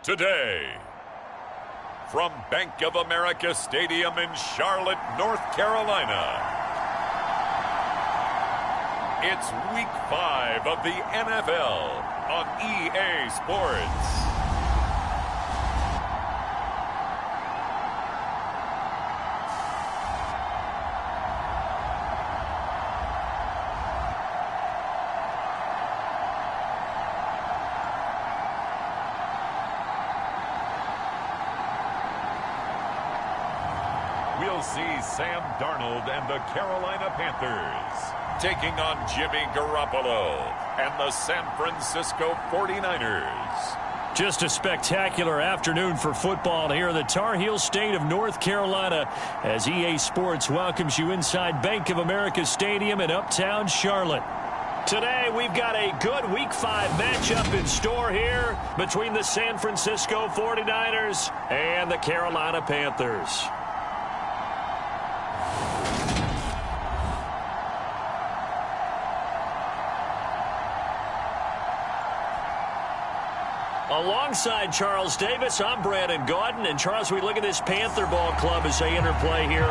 today. From Bank of America Stadium in Charlotte, North Carolina, it's Week 5 of the NFL on EA Sports. We'll see Sam Darnold and the Carolina Panthers taking on Jimmy Garoppolo and the San Francisco 49ers. Just a spectacular afternoon for football here in the Tar Heel state of North Carolina as EA Sports welcomes you inside Bank of America Stadium in uptown Charlotte. Today we've got a good Week 5 matchup in store here between the San Francisco 49ers and the Carolina Panthers. Alongside Charles Davis, I'm Brandon Gaudin. And Charles, we look at this Panther ball club as they enter play here.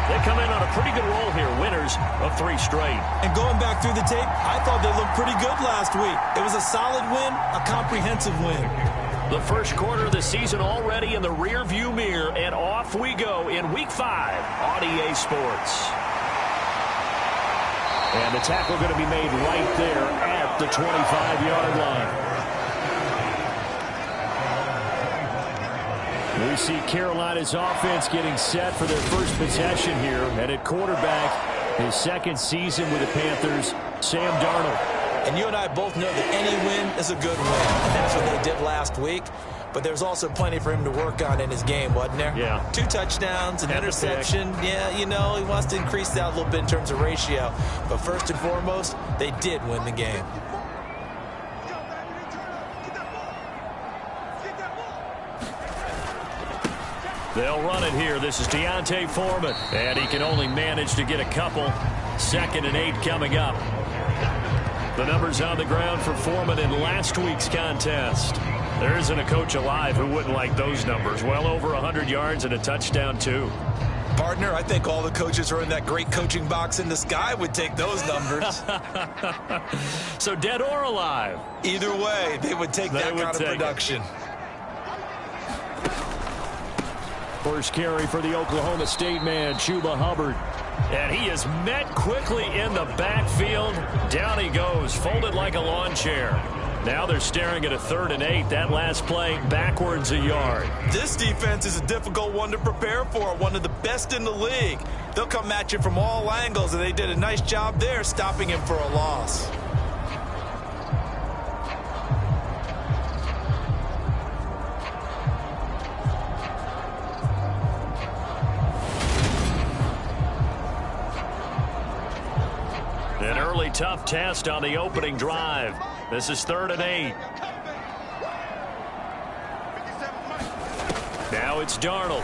They come in on a pretty good roll here, winners of 3 straight. And going back through the tape, I thought they looked pretty good last week. It was a solid win, a comprehensive win. The first quarter of the season already in the rearview mirror, and off we go in Week 5 on EA Sports. And the tackle going to be made right there at the 25-yard line. We see Carolina's offense getting set for their first possession here. And at quarterback, his second season with the Panthers, Sam Darnold. And you and I both know that any win is a good win. And that's what they did last week. But there's also plenty for him to work on in his game, wasn't there? Yeah. 2 touchdowns, an interception. Yeah, you know, he wants to increase that a little bit in terms of ratio. But first and foremost, they did win the game. They'll run it here. This is Deontay Foreman. And he can only manage to get a couple. 2nd and 8 coming up. The numbers on the ground for Foreman in last week's contest. There isn't a coach alive who wouldn't like those numbers. Well over 100 yards and a touchdown, too. Partner, I think all the coaches are in that great coaching box in the sky would take those numbers. So dead or alive? Either way, they would take that kind of production. First carry for the Oklahoma State man, Chuba Hubbard. And he is met quickly in the backfield. Down he goes, folded like a lawn chair. Now they're staring at a 3rd and 8. That last play backwards a yard. This defense is a difficult one to prepare for, one of the best in the league. They'll come at you from all angles, and they did a nice job there stopping him for a loss. An early tough test on the opening drive. This is 3rd and 8. Now it's Darnold.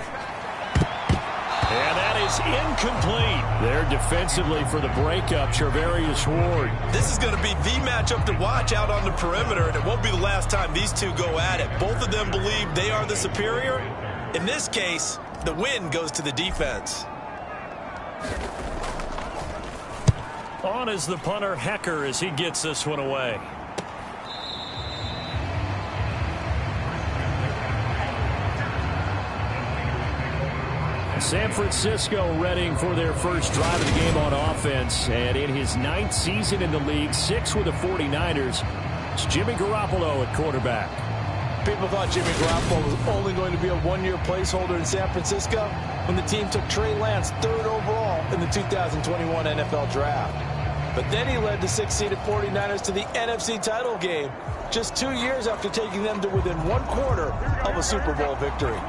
And that is incomplete. There defensively for the breakup, Charvarius Ward. This is going to be the matchup to watch out on the perimeter, and it won't be the last time these two go at it. Both of them believe they are the superior. In this case, the win goes to the defense. On is the punter, Hecker, as he gets this one away. San Francisco readying for their first drive of the game on offense. And in his 9th season in the league, 6 with the 49ers, it's Jimmy Garoppolo at quarterback. People thought Jimmy Garoppolo was only going to be a 1-year placeholder in San Francisco when the team took Trey Lance 3rd overall in the 2021 NFL Draft. But then he led the 6-seeded 49ers to the NFC title game just 2 years after taking them to within 1/4 of a Super Bowl victory.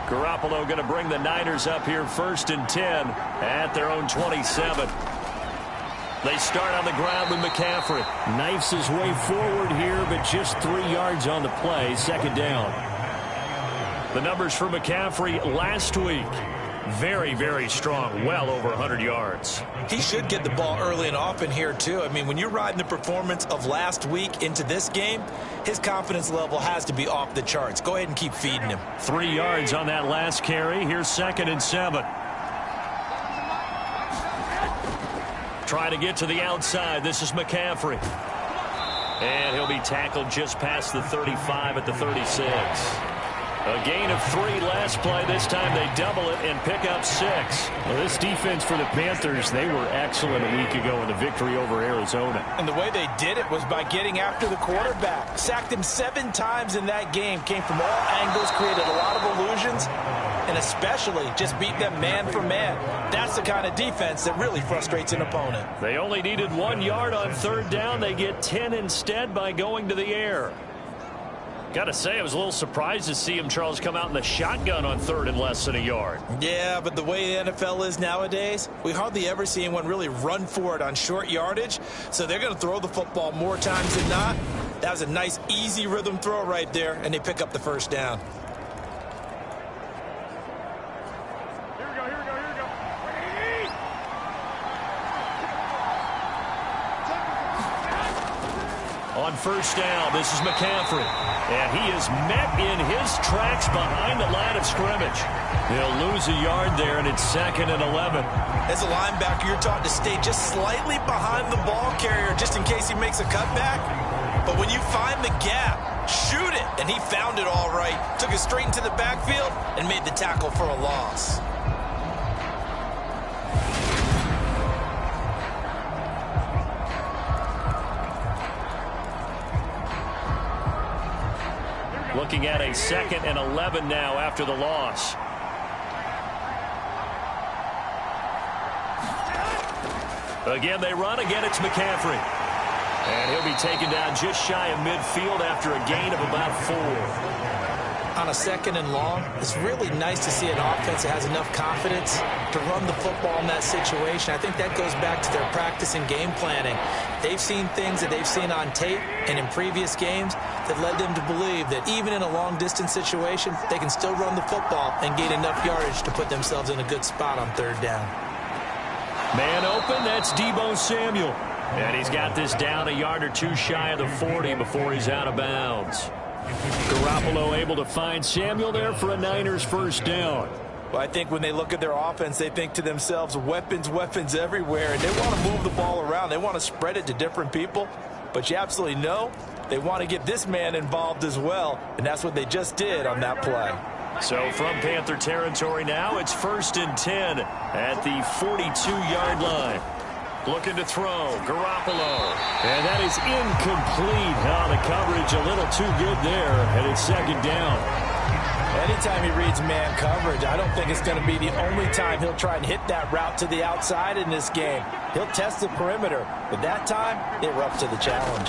Garoppolo going to bring the Niners up here 1st and 10 at their own 27. They start on the ground with McCaffrey. Knifes his way forward here, but just 3 yards on the play. 2nd down. The numbers for McCaffrey last week. Very, very strong. Well over 100 yards. He should get the ball early and often here, too. I mean, when you're riding the performance of last week into this game, his confidence level has to be off the charts. Go ahead and keep feeding him. 3 yards on that last carry. Here's 2nd and 7. Try to get to the outside. This is McCaffrey. And he'll be tackled just past the 35 at the 36. A gain of 3 last play. This time they double it and pick up 6. Well, this defense for the Panthers, they were excellent a week ago in the victory over Arizona. And the way they did it was by getting after the quarterback. Sacked him 7 times in that game. Came from all angles, created a lot of illusions, and especially just beat them man for man. That's the kind of defense that really frustrates an opponent. They only needed 1 yard on 3rd down. They get 10 instead by going to the air. Got to say, I was a little surprised to see him, Charles, come out in the shotgun on 3rd and less than a yard. Yeah, but the way the NFL is nowadays, we hardly ever see anyone really run for it on short yardage. So they're going to throw the football more times than not. That was a nice, easy rhythm throw right there, and they pick up the 1st down. On 1st down, this is McCaffrey. And he is met in his tracks behind the line of scrimmage. He'll lose a yard there, and it's 2nd and 11. As a linebacker, you're taught to stay just slightly behind the ball carrier just in case he makes a cutback. But when you find the gap, shoot it. And he found it all right. Took it straight into the backfield and made the tackle for a loss. Looking at a 2nd and 11 now after the loss. Again, they run. Again, it's McCaffrey. And he'll be taken down just shy of midfield after a gain of about 4. On a 2nd and long, it's really nice to see an offense that has enough confidence to run the football in that situation. I think that goes back to their practice and game planning. They've seen things that they've seen on tape and in previous games that led them to believe that even in a long-distance situation, they can still run the football and gain enough yardage to put themselves in a good spot on 3rd down. Man open, that's Deebo Samuel. And he's got this down a yard or 2 shy of the 40 before he's out of bounds. Garoppolo able to find Samuel there for a Niners 1st down. Well, I think when they look at their offense, they think to themselves, weapons, weapons everywhere. And they want to move the ball around. They want to spread it to different people. But you absolutely know they want to get this man involved as well. And that's what they just did on that play. So from Panther territory now, it's 1st and 10 at the 42-yard line. Looking to throw, Garoppolo. And that is incomplete. Oh, the coverage a little too good there, and it's 2nd down. Anytime he reads man coverage, I don't think it's going to be the only time he'll try and hit that route to the outside in this game. He'll test the perimeter, but that time, they were up to the challenge.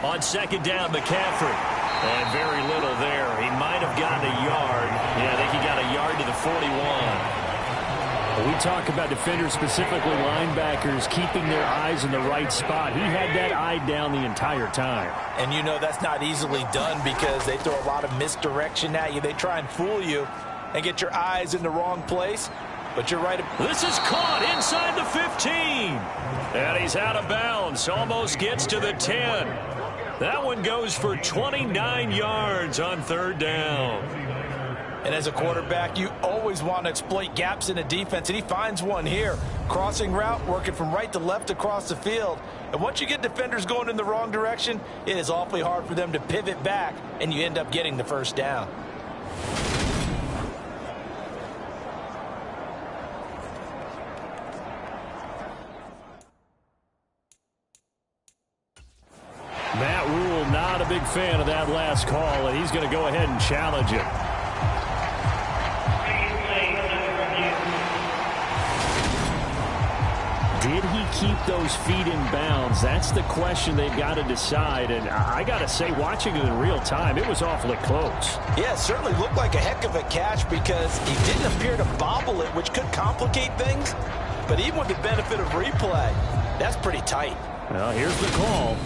On 2nd down, McCaffrey. And very little there. He might have gotten a yard. Yeah, I think he got a yard to the 41. We talk about defenders, specifically linebackers, keeping their eyes in the right spot. He had that eye down the entire time. And you know that's not easily done because they throw a lot of misdirection at you. They try and fool you and get your eyes in the wrong place. But you're right. This is caught inside the 15. And he's out of bounds. Almost gets to the 10. That one goes for 29 yards on 3rd down. And as a quarterback, you always want to exploit gaps in a defense, and he finds one here. Crossing route, working from right to left across the field. And once you get defenders going in the wrong direction, it is awfully hard for them to pivot back, and you end up getting the 1st down. Matt Rule not a big fan of that last call, and he's going to go ahead and challenge it. Did he keep those feet in bounds? That's the question they've got to decide. And I got to say, watching it in real time, it was awfully close. Yeah, it certainly looked like a heck of a catch because he didn't appear to bobble it, which could complicate things. But even with the benefit of replay, that's pretty tight. Well, here's the call.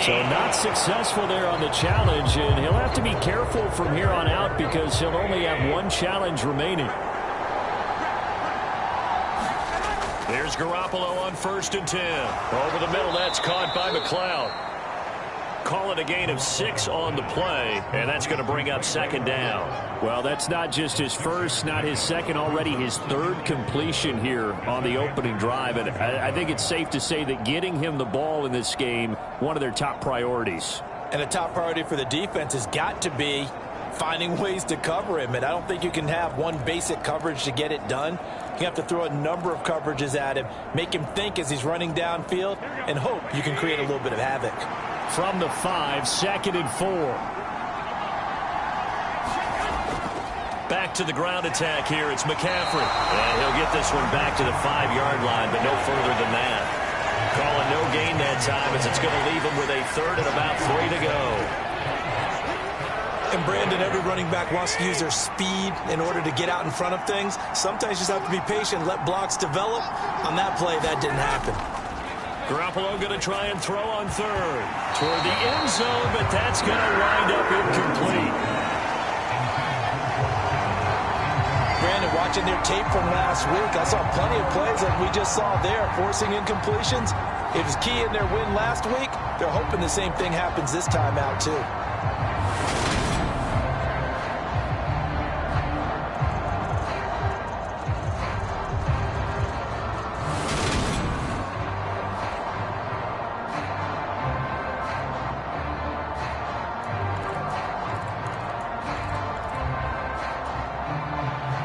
So not successful there on the challenge, and he'll have to be careful from here on out because he'll only have one challenge remaining. There's Garoppolo on 1st and 10. Over the middle, that's caught by McLeod. Call it a gain of 6 on the play, and that's going to bring up 2nd down. Well, that's not just his first, not his second, already his 3rd completion here on the opening drive. And I think it's safe to say that getting him the ball in this game, one of their top priorities. And a top priority for the defense has got to be finding ways to cover him. And I don't think you can have one basic coverage to get it done. You have to throw a number of coverages at him, make him think as he's running downfield, and hope you can create a little bit of havoc. From the 5, 2nd and 4. Back to the ground attack here. It's McCaffrey. And he'll get this one back to the 5-yard line, but no further than that. Calling no gain that time as it's going to leave him with a 3rd and about 3 to go. And Brandon, every running back wants to use their speed in order to get out in front of things. Sometimes you just have to be patient, let blocks develop. On that play, that didn't happen. Garoppolo going to try and throw on 3rd. Toward the end zone, but that's going to wind up incomplete. Brandon, watching their tape from last week, I saw plenty of plays like we just saw there, forcing incompletions. It was key in their win last week. They're hoping the same thing happens this time out, too.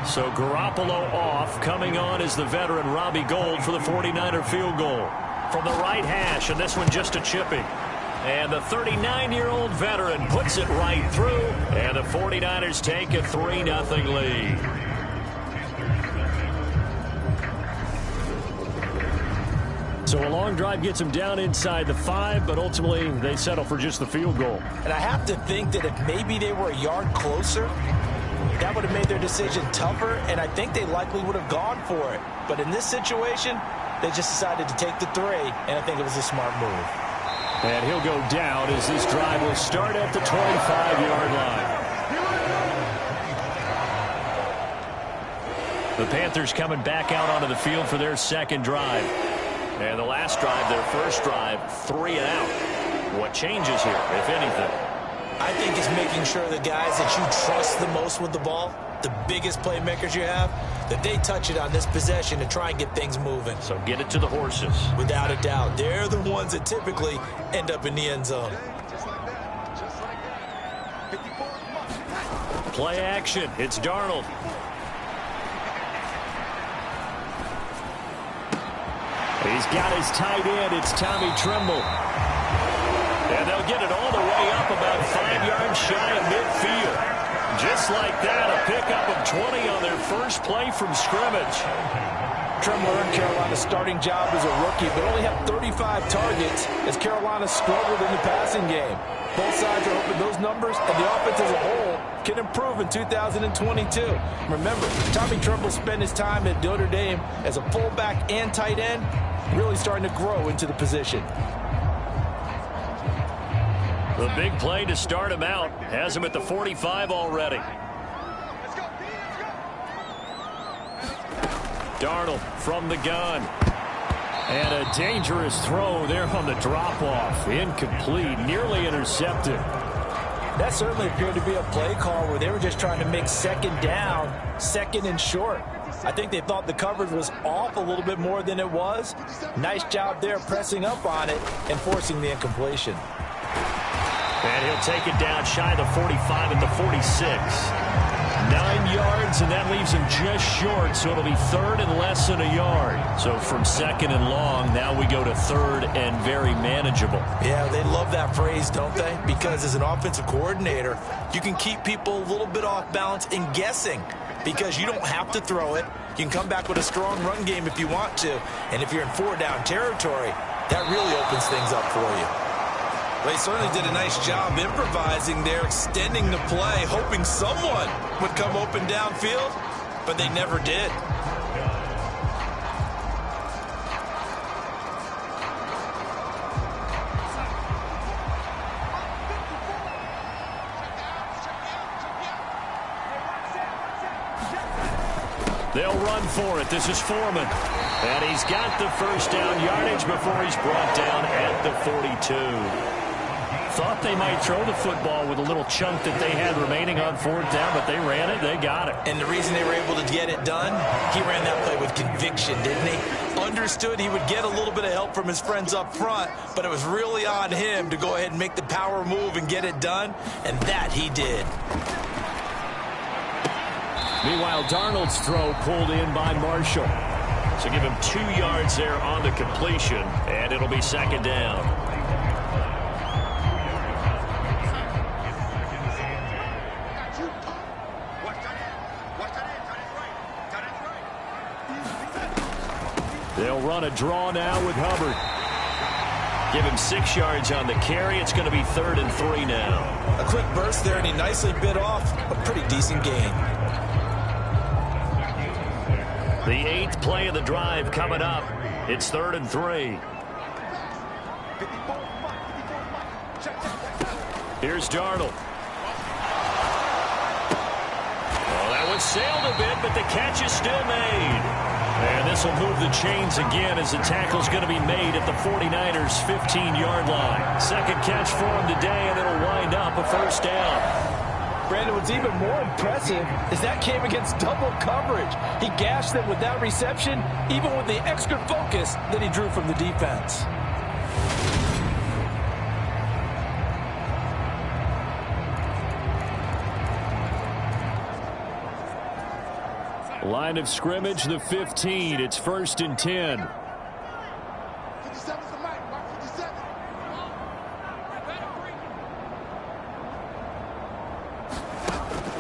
So Garoppolo off. Coming on is the veteran Robbie Gould for the 49er field goal. From the right hash, and this one just a chipping. And the 39-year-old veteran puts it right through, and the 49ers take a 3-0 lead. So a long drive gets them down inside the 5, but ultimately they settle for just the field goal. And I have to think that if maybe they were a yard closer, that would have made their decision tougher, and I think they likely would have gone for it. But in this situation, they just decided to take the 3, and I think it was a smart move. And he'll go down as this drive will start at the 25-yard line. The Panthers coming back out onto the field for their 2nd drive. And the last drive, their first drive, 3 and out. What changes here, if anything? I think it's making sure the guys that you trust the most with the ball, the biggest playmakers you have, that they touch it on this possession to try and get things moving. So get it to the horses. Without a doubt. They're the ones that typically end up in the end zone. Play action. It's Darnold. He's got his tight end. It's Tommy Tremble. And they'll get it all the way up about 5 yards shy of midfield. Just like that, a pickup of 20 on their first play from scrimmage. Tremble earned Carolina's starting job as a rookie, but only had 35 targets as Carolina struggled in the passing game. Both sides are hoping those numbers and the offense as a whole can improve in 2022. Remember, Tommy Tremble spent his time at Notre Dame as a fullback and tight end, really starting to grow into the position. The big play to start him out has him at the 45 already. Darnold from the gun. And a dangerous throw there on the drop-off. Incomplete, nearly intercepted. That certainly appeared to be a play call where they were just trying to make 2nd down, 2nd and short. I think they thought the coverage was off a little bit more than it was. Nice job there pressing up on it and forcing the incompletion. And he'll take it down shy of the 45 at the 46. 9 yards, and that leaves him just short, so it'll be 3rd and less than a yard. So from 2nd and long, now we go to 3rd and very manageable. Yeah, they love that phrase, don't they? Because as an offensive coordinator, you can keep people a little bit off balance and guessing because you don't have to throw it. You can come back with a strong run game if you want to. And if you're in 4-down territory, that really opens things up for you. They certainly did a nice job improvising there, extending the play, hoping someone would come open downfield, but they never did. They'll run for it. This is Foreman. And he's got the first down yardage before he's brought down at the 42. Thought they might throw the football with a little chunk that they had remaining on fourth down, but they ran it. They got it. And the reason they were able to get it done, he ran that play with conviction, didn't he? Understood he would get a little bit of help from his friends up front, but it was really on him to go ahead and make the power move and get it done, and that he did. Meanwhile, Darnold's throw pulled in by Marshall. So give him 2 yards there on the completion, and it'll be second down. They'll run a draw now with Hubbard. Give him 6 yards on the carry. It's going to be 3rd and 3 now. A quick burst there, and he nicely bit off a pretty decent gain. The 8th play of the drive coming up. It's 3rd and 3. Here's Darnold. Well, that one sailed a bit, but the catch is still made. And this will move the chains again as the tackle's going to be made at the 49ers' 15-yard line. Second catch for him today, and it'll wind up a first down. Brandon, what's even more impressive is that came against double coverage. He gashed them with that reception, even with the extra focus that he drew from the defense. Line of scrimmage, the 15. It's 1st and 10.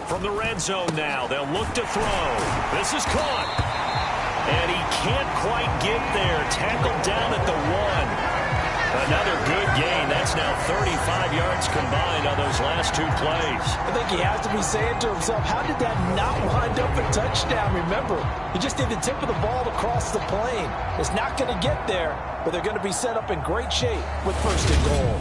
From the red zone now, they'll look to throw. This is caught. And he can't quite get there. Tackled down at the 1. Another good gain. That's now 35 yards combined on those last 2 plays. I think he has to be saying to himself, how did that not wind up a touchdown? Remember, he just did the tip of the ball across the plane. It's not going to get there, but they're going to be set up in great shape with 1st and goal.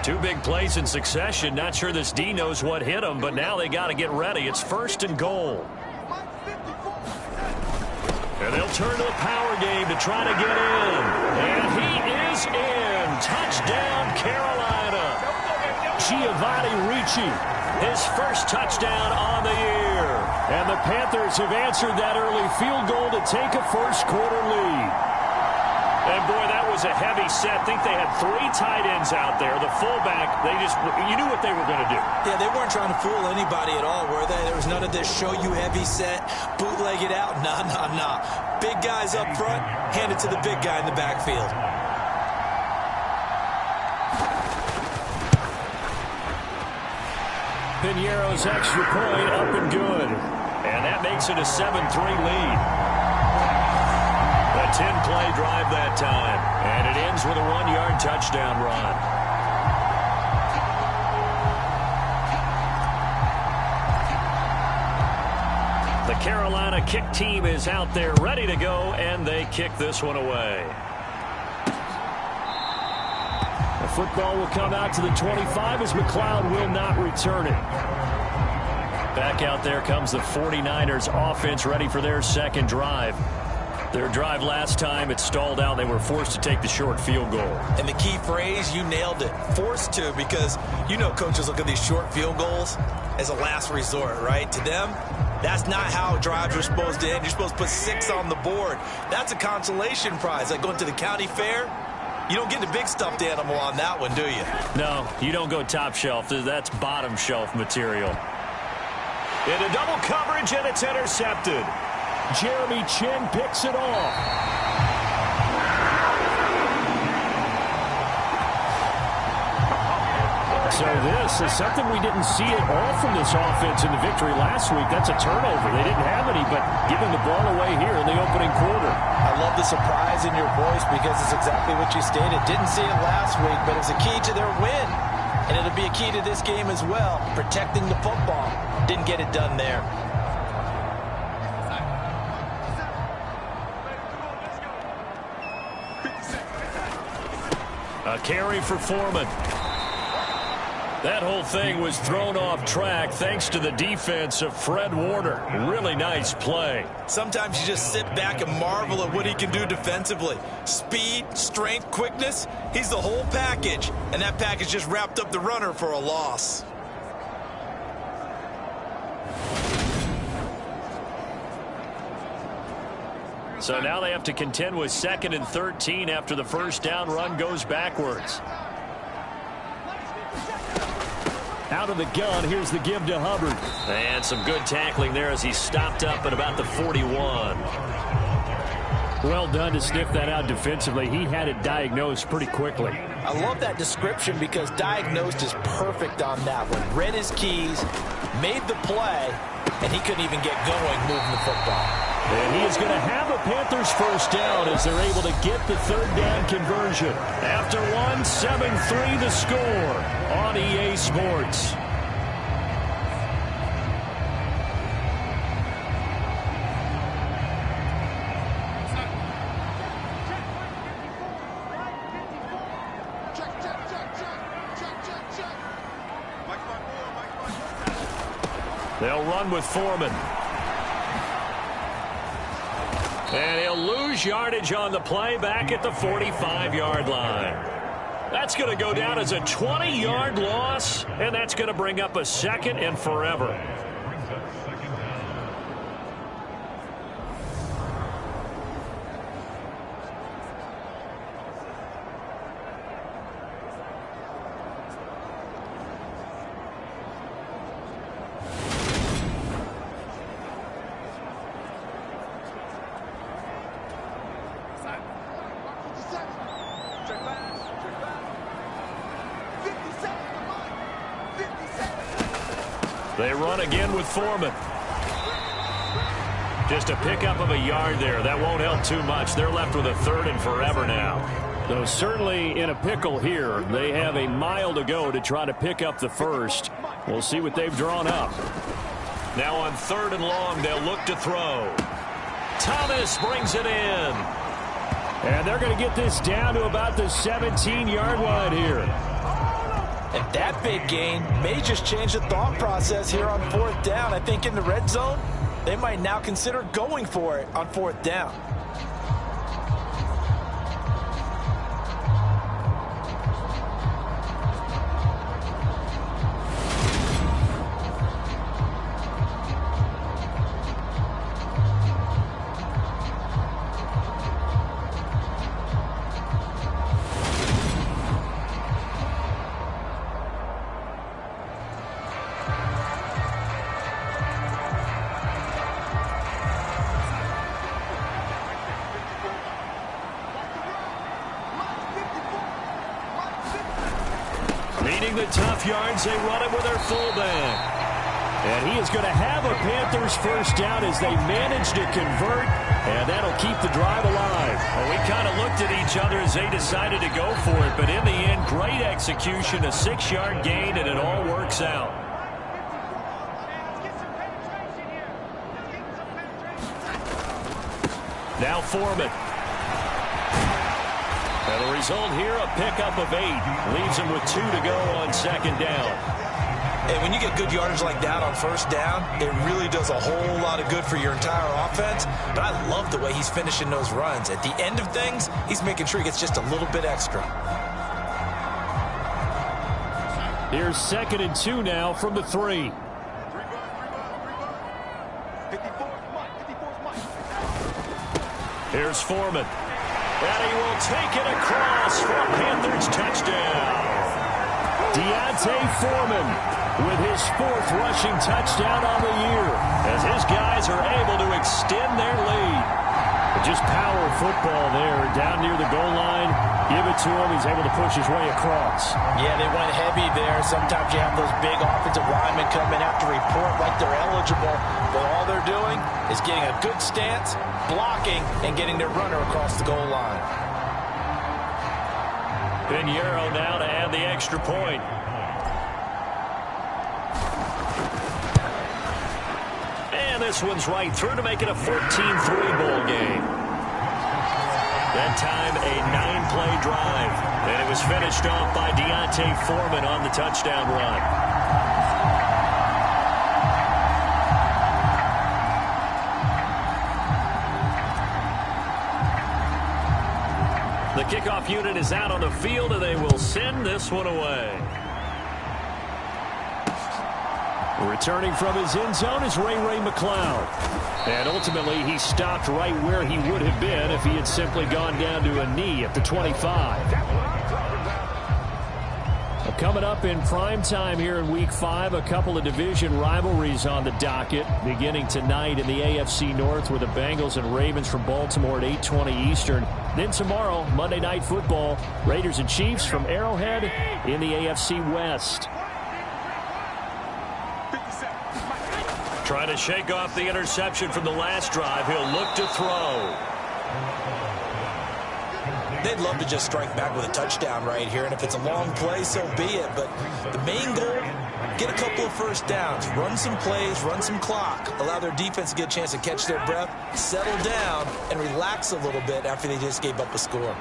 2 big plays in succession. Not sure this D knows what hit him, but now they got to get ready. It's 1st and goal. And they'll turn to the power game to try to get in. And he is in. Touchdown, Carolina. Giovanni Ricci, his first touchdown on the year. And the Panthers have answered that early field goal to take a first-quarter lead. And, boy, that was a heavy set. I think they had 3 tight ends out there. The fullback, you knew what they were going to do. Yeah, they weren't trying to fool anybody at all, were they? There was none of this show-you heavy set, bootleg it out. Nah. Big guys up front, hand it to the big guy in the backfield. Piñeiro's extra point up and good. And that makes it a 7-3 lead. A 10-play drive that time. And it ends with a 1-yard touchdown run. The Carolina kick team is out there ready to go, and they kick this one away. The football will come out to the 25 as McLeod will not return it. Back out there comes the 49ers offense ready for their second drive. Their drive last time, it stalled out. They were forced to take the short field goal. And the key phrase, you nailed it, forced to, because you know coaches look at these short field goals as a last resort, right? To them, that's not how drives are supposed to end. You're supposed to put 6 on the board. That's a consolation prize. Like going to the county fair, you don't get the big stuffed animal on that one, do you? No, you don't go top shelf. That's bottom shelf material. Into double coverage, and it's intercepted. Jeremy Chin picks it off. So this is something we didn't see at all from this offense in the victory last week. That's a turnover. They didn't have any, but giving the ball away here in the opening quarter. I love the surprise in your voice because it's exactly what you stated. Didn't see it last week, but it's a key to their win. And it'll be a key to this game as well, protecting the football. Didn't get it done there. A carry for Foreman. That whole thing was thrown off track thanks to the defense of Fred Warner. Really nice play. Sometimes you just sit back and marvel at what he can do defensively. Speed, strength, quickness, he's the whole package. And that package just wrapped up the runner for a loss. So now they have to contend with 2nd and 13 after the first down run goes backwards. Out of the gun, here's the give to Hubbard. And some good tackling there as he stopped up at about the 41. Well done to sniff that out defensively. He had it diagnosed pretty quickly. I love that description because diagnosed is perfect on that one. Read his keys, made the play, and he couldn't even get going moving the football. And he is going to have a Panthers first down as they're able to get the 3rd down conversion. After one, 7-3 the score on EA Sports. They'll run with Foreman. And he'll lose yardage on the play back at the 45-yard line. That's going to go down as a 20-yard loss, and that's going to bring up a 2nd and forever. They run again with Foreman. Just a pickup of a yard there. That won't help too much. They're left with a 3rd and forever now. Though certainly in a pickle here. They have a mile to go to try to pick up the first. We'll see what they've drawn up. Now on 3rd and long, they'll look to throw. Thomas brings it in. And they're going to get this down to about the 17-yard line here. And that big gain may just change the thought process here on 4th down. I think in the red zone, they might now consider going for it on 4th down. Needing the tough yards, they run it with their fullback. And he is going to have a Panthers first down as they manage to convert, and that'll keep the drive alive. Well, we kind of looked at each other as they decided to go for it, but in the end, great execution, a 6-yard gain, and it all works out. Now Foreman. And the result here, a pickup of 8. Leaves him with 2 to go on 2nd down. And when you get good yardage like that on 1st down, it really does a whole lot of good for your entire offense. But I love the way he's finishing those runs. At the end of things, he's making sure he gets just a little bit extra. Here's 2nd and 2 now from the 3. Here's Foreman. And he will take it across for a Panthers touchdown. Deontay Foreman with his 4th rushing touchdown on the year as his guys are able to extend their lead. Just power football there down near the goal line. Give it to him. He's able to push his way across. Yeah, they went heavy there. Sometimes you have those big offensive linemen come in, have to report like they're eligible. But all they're doing is getting a good stance, blocking, and getting their runner across the goal line. Pinheiro now to add the extra point. And this one's right through to make it a 14-3 ball game. That time a 9-play drive. And it was finished off by Deontay Foreman on the touchdown run. The kickoff unit is out on the field, and they will send this one away. Returning from his end zone is Ray McCloud. And ultimately, he stopped right where he would have been if he had simply gone down to a knee at the 25. Coming up in prime time here in Week 5, a couple of division rivalries on the docket. Beginning tonight in the AFC North with the Bengals and Ravens from Baltimore at 8:20 Eastern. Then tomorrow, Monday Night Football, Raiders and Chiefs from Arrowhead in the AFC West. Trying to shake off the interception from the last drive. He'll look to throw. They'd love to just strike back with a touchdown right here, and if it's a long play, so be it. But the main goal, get a couple of first downs, run some plays, run some clock, allow their defense to get a chance to catch their breath, settle down, and relax a little bit after they just gave up a score.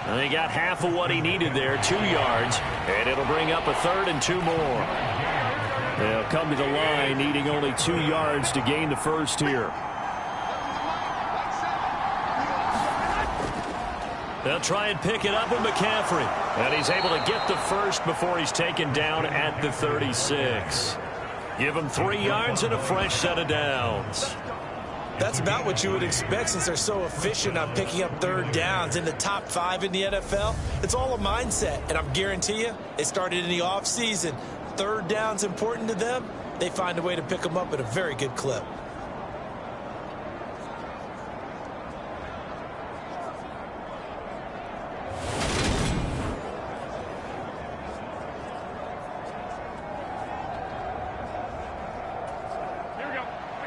And he got half of what he needed there, 2 yards, and it'll bring up a 3rd and 2 more. They'll come to the line needing only 2 yards to gain the first here. They'll try and pick it up with McCaffrey. And he's able to get the first before he's taken down at the 36. Give him 3 yards and a fresh set of downs. That's about what you would expect since they're so efficient on picking up third downs in the top 5 in the NFL. It's all a mindset, and I guarantee you, it started in the offseason. Third down's important to them. They find a way to pick them up at a very good clip.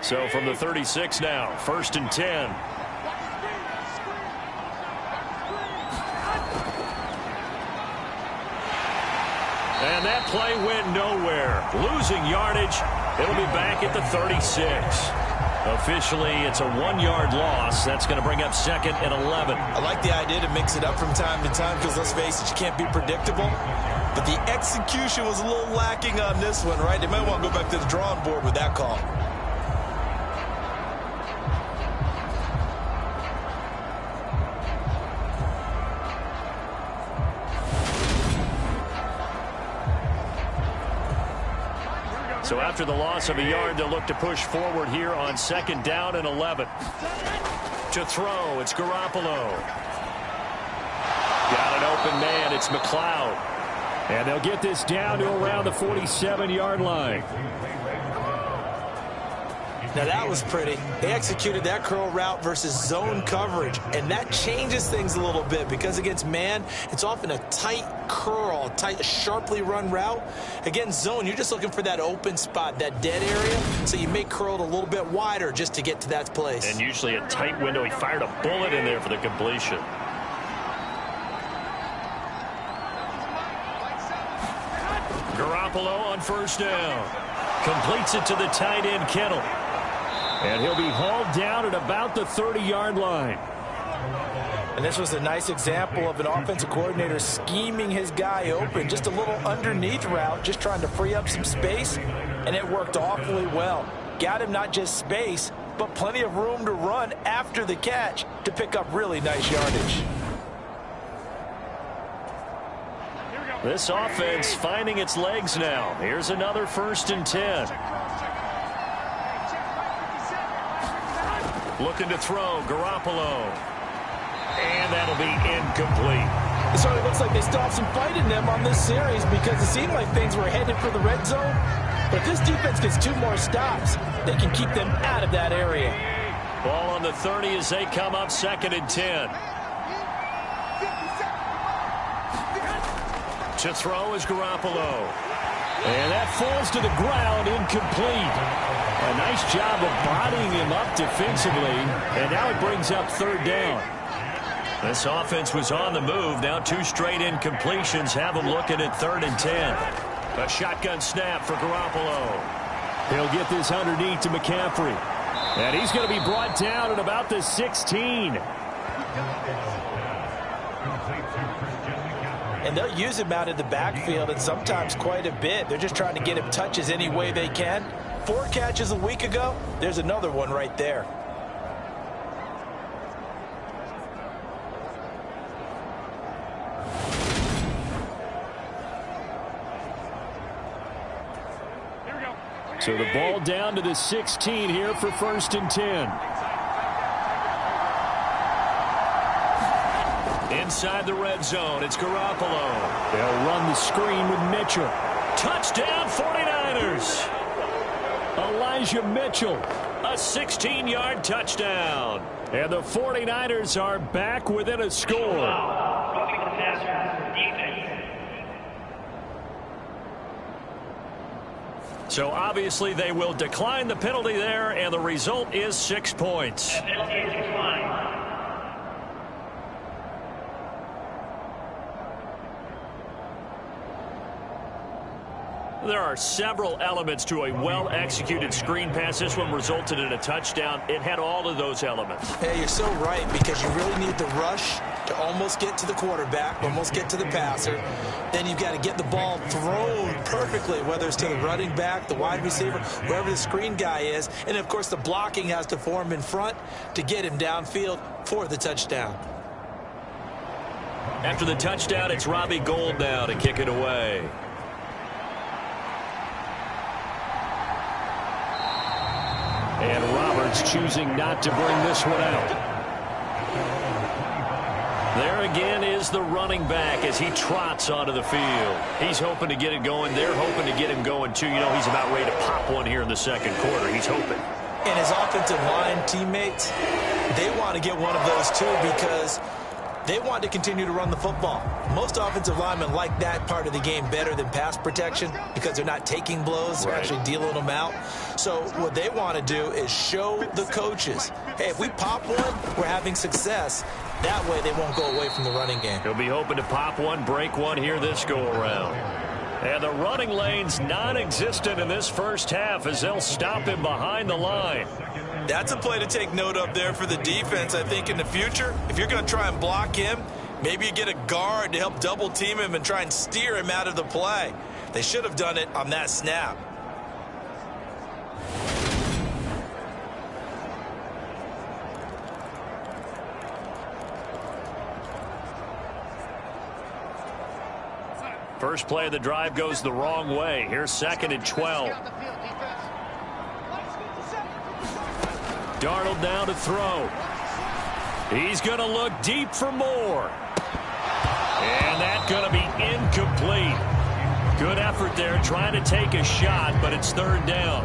So from the 36 now, 1st and 10. And that play went nowhere. Losing yardage. It'll be back at the 36. Officially, it's a 1-yard loss. That's going to bring up 2nd and 11. I like the idea to mix it up from time to time because, let's face it, you can't be predictable. But the execution was a little lacking on this one, right? They might want to go back to the drawing board with that call. So after the loss of a yard, they'll look to push forward here on 2nd down and 11. To throw, it's Garoppolo. Got an open man, it's McCloud. And they'll get this down to around the 47-yard line. Now that was pretty. They executed that curl route versus zone coverage, and that changes things a little bit because against man, it's often a tight curl, tight, sharply run route. Against zone, you're just looking for that open spot, that dead area, so you may curl it a little bit wider just to get to that place. And usually a tight window. He fired a bullet in there for the completion. Garoppolo on 1st down. Completes it to the tight end, Kittle. And he'll be hauled down at about the 30-yard line. And this was a nice example of an offensive coordinator scheming his guy open. Just a little underneath route, just trying to free up some space, and it worked awfully well. Got him not just space, but plenty of room to run after the catch to pick up really nice yardage. This offense finding its legs now. Here's another 1st and 10. Looking to throw, Garoppolo. And that'll be incomplete. It certainly looks like they still have some fight in them on this series because it seemed like things were headed for the red zone. But if this defense gets 2 more stops, they can keep them out of that area. Ball on the 30 as they come up 2nd and 10. To throw is Garoppolo. And that falls to the ground, incomplete. A nice job of bodying him up defensively. And now it brings up 3rd down. This offense was on the move. Now 2 straight incompletions have them looking at 3rd and 10. A shotgun snap for Garoppolo. He'll get this underneath to McCaffrey. And he's going to be brought down at about the 16. And they'll use him out in the backfield, and sometimes quite a bit. They're just trying to get him touches any way they can. 4 catches a week ago. There's another one right there. So the ball down to the 16 here for 1st and 10. Inside the red zone, it's Garoppolo. They'll run the screen with Mitchell. Touchdown, 49ers. Elijah Mitchell, a 16-yard touchdown. And the 49ers are back within a score. So obviously they will decline the penalty there, and the result is 6 points. There are several elements to a well-executed screen pass. This one resulted in a touchdown. It had all of those elements. Hey, you're so right, because you really need the rush to almost get to the quarterback, almost get to the passer. Then you've got to get the ball thrown perfectly, whether it's to the running back, the wide receiver, wherever the screen guy is. And, of course, the blocking has to form in front to get him downfield for the touchdown. After the touchdown, it's Robbie Gould now to kick it away. And Roberts choosing not to bring this one out. There again is the running back as he trots onto the field. He's hoping to get it going. They're hoping to get him going, too. You know, he's about ready to pop one here in the 2nd quarter. He's hoping. And his offensive line teammates, they want to get one of those, too, because they want to continue to run the football. Most offensive linemen like that part of the game better than pass protection because they're not taking blows. They're actually dealing them out. So what they want to do is show the coaches, hey, if we pop one, we're having success. That way they won't go away from the running game. He'll be hoping to pop one, break one here this go-around. And the running lane's non-existent in this first half as they'll stop him behind the line. That's a play to take note of there for the defense, I think, in the future. If you're going to try and block him, maybe you get a guard to help double team him and try and steer him out of the play. They should have done it on that snap. First play of the drive goes the wrong way. Here's 2nd and 12. Darnold now to throw. He's going to look deep for more. And that's going to be incomplete. Good effort there trying to take a shot, but it's 3rd down.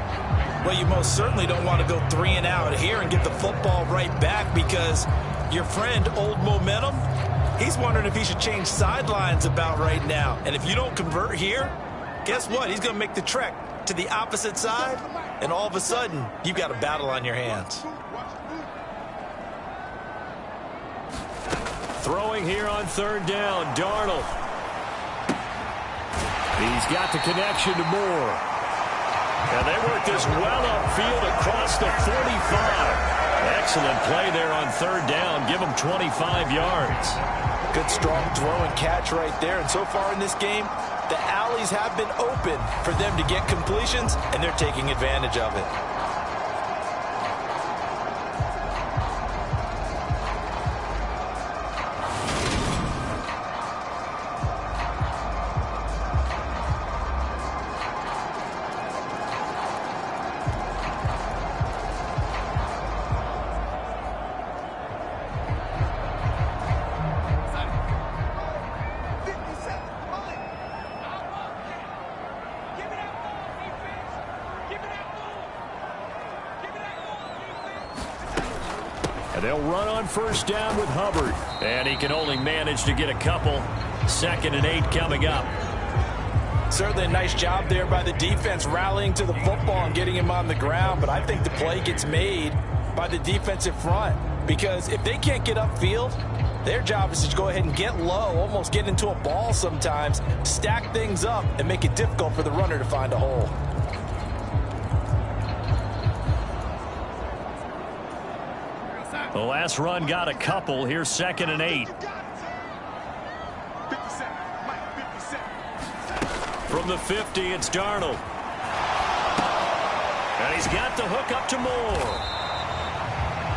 Well, you most certainly don't want to go 3 and out here and get the football right back because your friend, Old Momentum, he's wondering if he should change sidelines about right now. And if you don't convert here, guess what? He's going to make the trek to the opposite side, and all of a sudden, you've got a battle on your hands. Throwing here on 3rd down, Darnold. He's got the connection to Moore. And they work this well upfield across the 45. Excellent play there on 3rd down. Give them 25 yards. Good strong throw and catch right there. And so far in this game, the alleys have been open for them to get completions, and they're taking advantage of it. They'll run on 1st down with Hubbard. And he can only manage to get a couple. 2nd and 8 coming up. Certainly a nice job there by the defense rallying to the football and getting him on the ground. But I think the play gets made by the defensive front. Because if they can't get upfield, their job is to go ahead and get low, almost get into a ball sometimes, stack things up, and make it difficult for the runner to find a hole. The last run got a couple. Here's 2nd and 8. From the 50, it's Darnold. And he's got the hook up to Moore.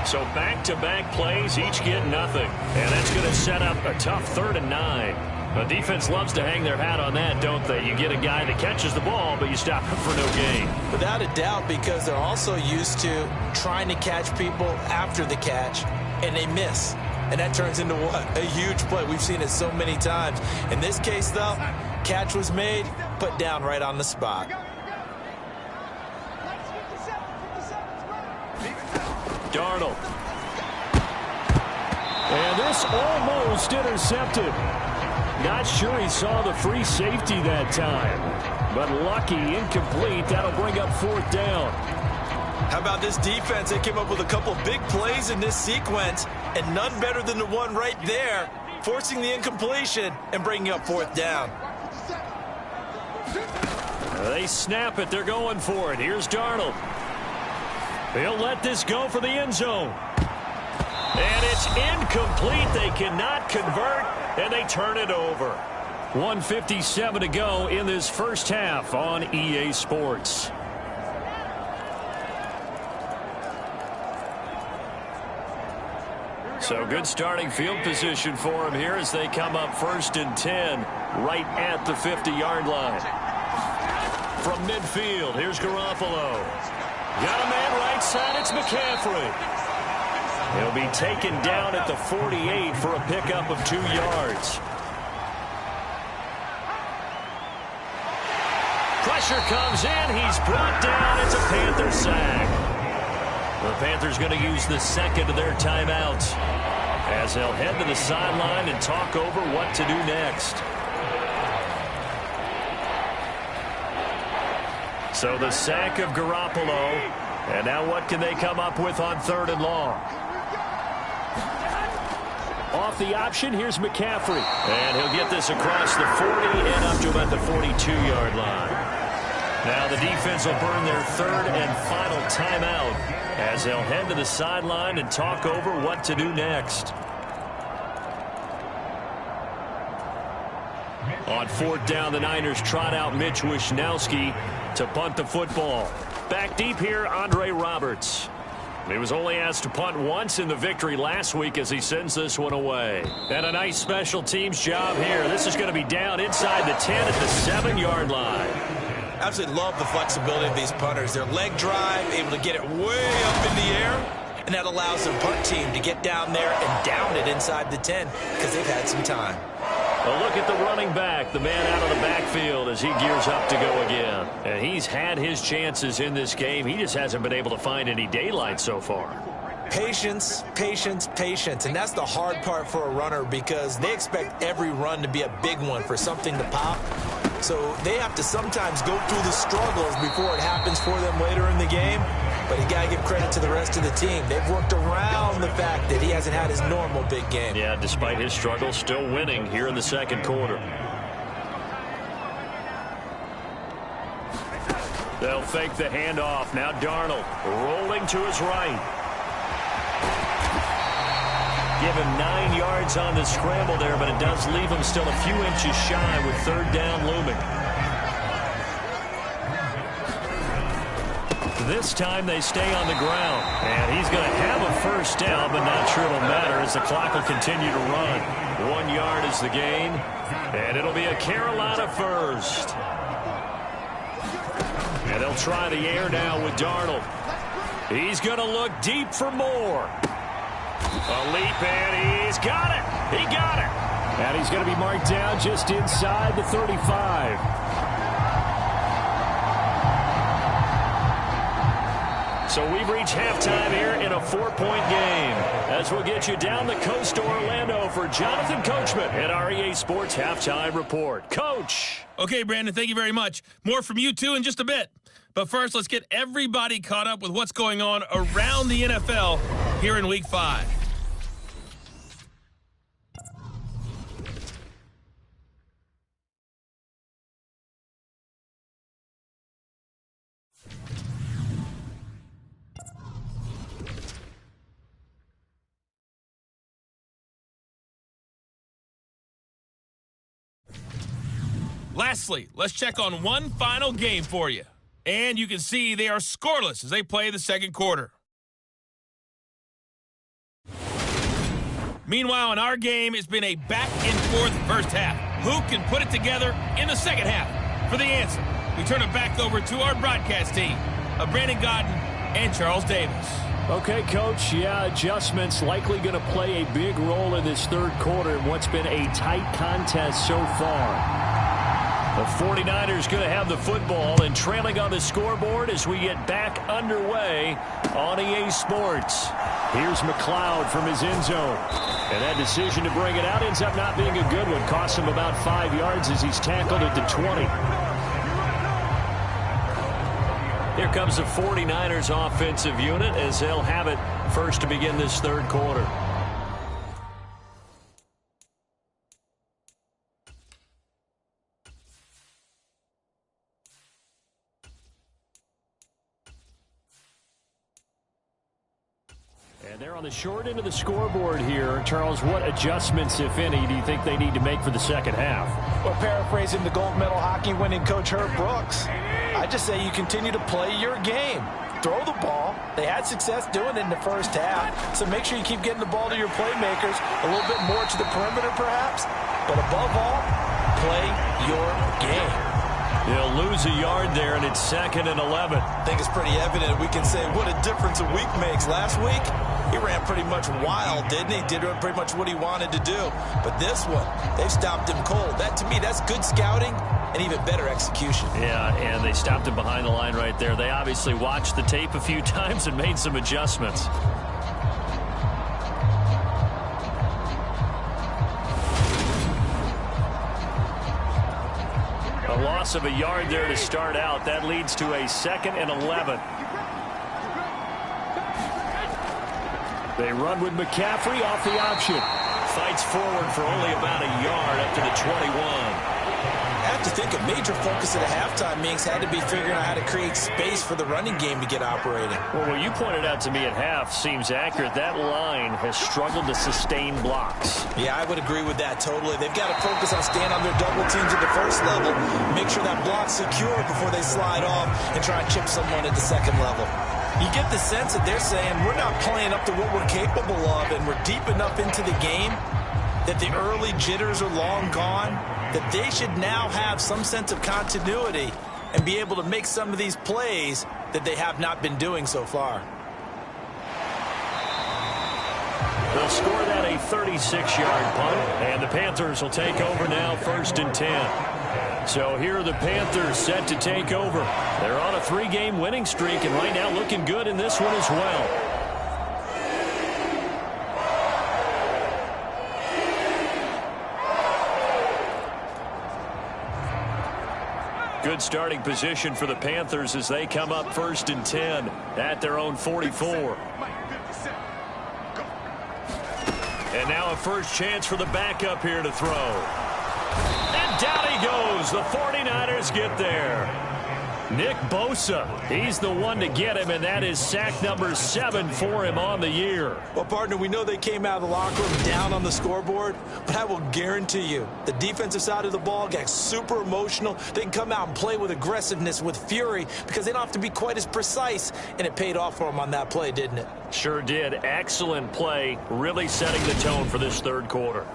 So back-to-back plays, each get nothing. And that's going to set up a tough 3rd and 9. The defense loves to hang their hat on that, don't they? You get a guy that catches the ball, but you stop him for no gain. Without a doubt, because they're also used to trying to catch people after the catch, and they miss. And that turns into what? A huge play. We've seen it so many times. In this case, though, catch was made, put down right on the spot. Darnold. And this almost intercepted. Not sure he saw the free safety that time. But lucky, incomplete. That'll bring up 4th down. How about this defense? They came up with a couple big plays in this sequence, and none better than the one right there, forcing the incompletion and bringing up 4th down. They snap it. They're going for it. Here's Darnold. He'll let this go for the end zone. And it's incomplete. They cannot convert, and they turn it over. 1:57 to go in this first half on EA Sports. So good starting field position for him here as they come up 1st and 10 right at the 50-yard line. From midfield, here's Garoppolo. Got a man right side, it's McCaffrey. He'll be taken down at the 48 for a pickup of 2 yards. Pressure comes in, he's brought down, it's a Panther sack. The Panthers going to use the 2nd of their timeouts as they'll head to the sideline and talk over what to do next. So the sack of Garoppolo, and now what can they come up with on 3rd and long? Off the option, here's McCaffrey. And he'll get this across the 40 and up to about the 42-yard line. Now the defense will burn their 3rd and final timeout as they'll head to the sideline and talk over what to do next. On 4th down, the Niners trot out Mitch Wishnowsky to punt the football. Back deep here, Andre Roberts. He was only asked to punt once in the victory last week as he sends this one away. And a nice special teams job here. This is going to be down inside the 10 at the 7-yard line. Absolutely love the flexibility of these punters. Their leg drive, able to get it way up in the air, and that allows their punt team to get down there and down it inside the 10 because they've had some time. Well, look at the running back, the man out of the backfield as he gears up to go again. And he's had his chances in this game. He just hasn't been able to find any daylight so far. Patience, patience, patience. And that's the hard part for a runner because they expect every run to be a big one for something to pop. So they have to sometimes go through the struggles before it happens for them later in the game. But you got to give credit to the rest of the team. They've worked around the fact that he hasn't had his normal big game. Yeah, despite his struggles, still winning here in the 2nd quarter. They'll fake the handoff. Now Darnold rolling to his right. Give him 9 yards on the scramble there, but it does leave him still a few inches shy with 3rd down looming. This time they stay on the ground, and he's going to have a 1st down, but not sure it'll matter as the clock will continue to run. 1 yard is the gain, and it'll be a Carolina 1st. And they'll try the air now with Darnold. He's going to look deep for Moore. A leap, and he's got it. He got it. And he's going to be marked down just inside the 35. So we've reached halftime here in a 4-point game. As we'll get you down the coast to Orlando for Jonathan Coachman at our EA Sports Halftime Report. Coach. Okay, Brandon, thank you very much. More from you, too, in just a bit. But first, let's get everybody caught up with what's going on around the NFL here in Week 5. Lastly, let's check on one final game for you. And you can see they are scoreless as they play the second quarter. Meanwhile, in our game, it's been a back-and-forth first half. Who can put it together in the second half? For the answer, we turn it back over to our broadcast team of Brandon Godden and Charles Davis. Okay, Coach, adjustments likely going to play a big role in this third quarter in what's been a tight contest so far. The 49ers going to have the football and trailing on the scoreboard as we get back underway on EA Sports. Here's McLeod from his end zone. And that decision to bring it out ends up not being a good one. Cost him about 5 yards as he's tackled at the 20. Here comes the 49ers offensive unit as they'll have it first to begin this third quarter. And they're on the short end of the scoreboard here. Charles, what adjustments, if any, do you think they need to make for the second half? Well, paraphrasing the gold medal hockey winning coach Herb Brooks, I just say you continue to play your game. Throw the ball. They had success doing it in the first half, so make sure you keep getting the ball to your playmakers, a little bit more to the perimeter perhaps, but above all, play your game. They'll lose a yard there, and it's 2nd and 11. I think it's pretty evident. We can say what a difference a week makes. Last week, he ran pretty much wild, didn't he? Did pretty much what he wanted to do. But this one, they've stopped him cold. That, to me, that's good scouting and even better execution. Yeah, and they stopped him behind the line right there. They obviously watched the tape a few times and made some adjustments. A loss of a yard there to start out. That leads to a 2nd and 11. They run with McCaffrey off the option. Fights forward for only about a yard up to the 21. I have to think a major focus at a halftime means had to be figuring out how to create space for the running game to get operating. Well, what you pointed out to me at half seems accurate. That line has struggled to sustain blocks. Yeah, I would agree with that totally. They've got to focus on staying on their double teams at the first level, make sure that block's secure before they slide off and try and chip someone at the second level. You get the sense that they're saying we're not playing up to what we're capable of, and we're deep enough into the game that the early jitters are long gone, that they should now have some sense of continuity and be able to make some of these plays that they have not been doing so far. They'll score that a 36-yard punt, and the Panthers will take over now 1st and 10. So here are the Panthers set to take over. They're on a 3-game winning streak, and right now looking good in this one as well. Good starting position for the Panthers as they come up 1st and 10 at their own 44. And now a first chance for the backup here to throw. And down he goes. The 49ers get there. Nick Bosa, he's the one to get him, and that is sack number 7 for him on the year. Well, partner, we know they came out of the locker room down on the scoreboard, but I will guarantee you the defensive side of the ball got super emotional. They can come out and play with aggressiveness, with fury, because they don't have to be quite as precise, and it paid off for them on that play, didn't it? Sure did. Excellent play, really setting the tone for this third quarter.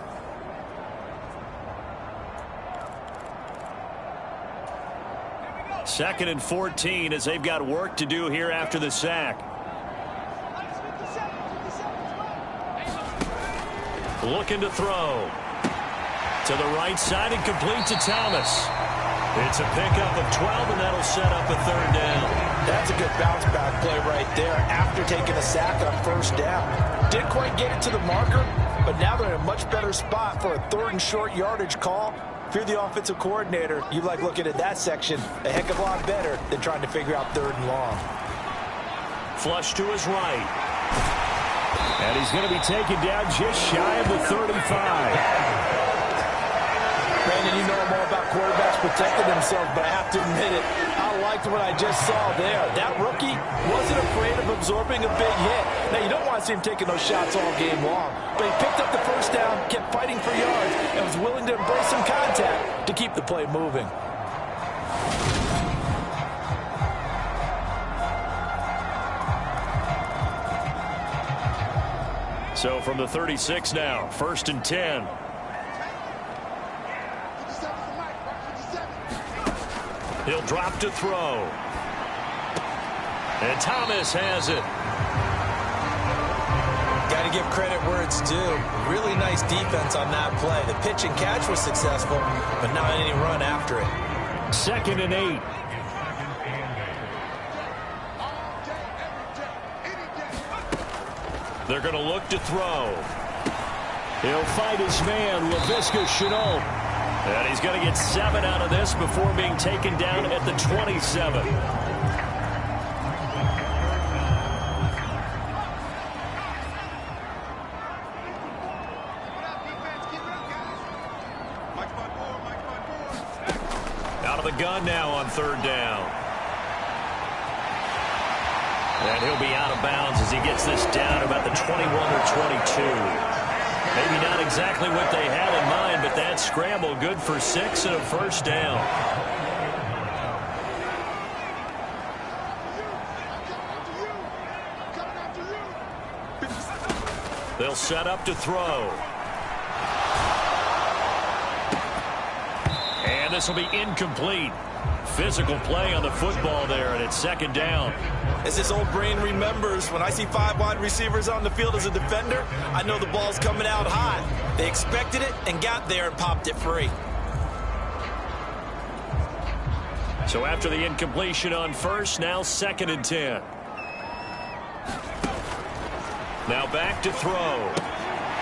Second and 14 as they've got work to do here after the sack. Looking to throw. To the right side and complete to Thomas. It's a pickup of 12, and that'll set up a 3rd down. That's a good bounce back play right there after taking a sack on 1st down. Didn't quite get it to the marker, but now they're in a much better spot for a 3rd and short yardage call. If you're the offensive coordinator, you like looking at that section a heck of a lot better than trying to figure out 3rd and long. Flush to his right. And he's going to be taken down just shy of the 35. Brandon, you know I'm all about quarterbacks protecting themselves, but I have to admit it, I liked what I just saw there. That rookie wasn't afraid of absorbing a big hit. Now, you don't want to see him taking those shots all game long, but he picked up the first first down, kept fighting for yards, and was willing to embrace some contact to keep the play moving. So from the 36 now, 1st and 10. He'll drop to throw. And Thomas has it. Got to give credit where it's due. Really nice defense on that play. The pitch and catch was successful, but not any run after it. 2nd and 8. They're going to look to throw. He'll fight his man, Laviska Shenault. And he's going to get 7 out of this before being taken down at the 27. Out of the gun now on 3rd down. And he'll be out of bounds as he gets this down about the 21 or 22. Maybe not exactly what they had in mind, but that scramble good for 6 and a 1st down. They'll set up to throw. And this will be incomplete. Physical play on the football there, and it's 2nd down. As this old brain remembers, when I see 5 wide receivers on the field as a defender, I know the ball's coming out high. They expected it and got there and popped it free. So after the incompletion on 1st, now 2nd and 10. Now back to throw.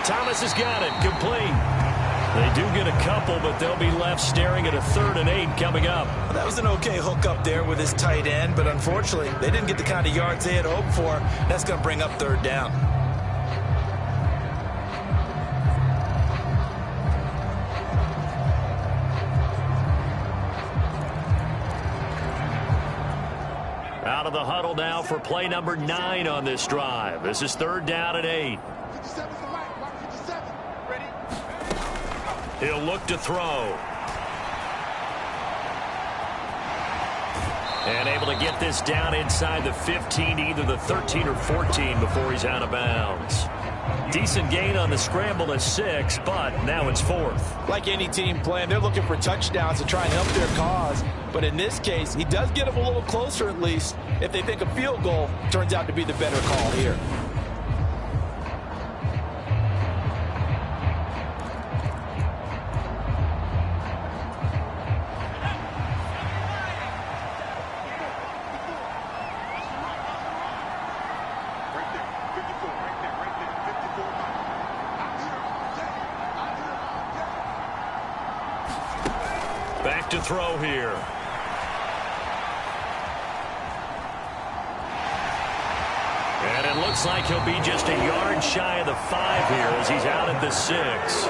Thomas has got it, complete. They do get a couple, but they'll be left staring at a 3rd and 8 coming up. That was an okay hook up there with his tight end, but unfortunately, they didn't get the kind of yards they had hoped for. That's going to bring up 3rd down. Out of the huddle now for play number 9 on this drive. This is 3rd down and 8. He'll look to throw. And able to get this down inside the 15, either the 13 or 14 before he's out of bounds. Decent gain on the scramble is 6, but now it's 4th. Like any team playing, they're looking for touchdowns to try and help their cause. But in this case, he does get them a little closer at least if they think a field goal turns out to be the better call here. Back to throw here. And it looks like he'll be just a yard shy of the 5 here as he's out at the 6.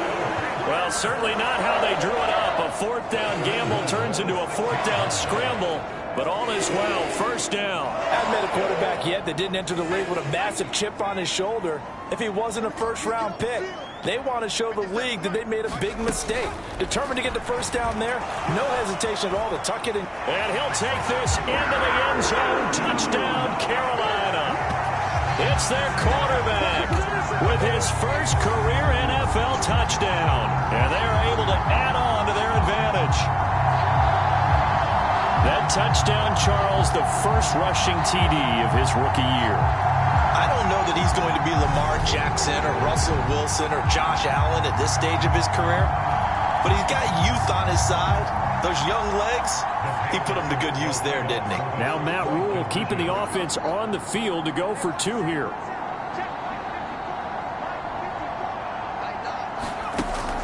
Well, certainly not how they drew it up. A 4th down gamble turns into a 4th down scramble, but all is well. 1st down. I haven't met a quarterback yet that didn't enter the league with a massive chip on his shoulder. If he wasn't a first-round pick, they want to show the league that they made a big mistake. Determined to get the 1st down there, no hesitation at all to tuck it in. And he'll take this into the end zone. Touchdown, Carolina. It's their quarterback with his first career NFL touchdown. And they're able to add on to their advantage. That touchdown, Charles, the first rushing TD of his rookie year. I don't know that he's going to be Lamar Jackson or Russell Wilson or Josh Allen at this stage of his career, but he's got youth on his side. Those young legs, he put them to good use there, didn't he? Now Matt Rule keeping the offense on the field to go for 2 here.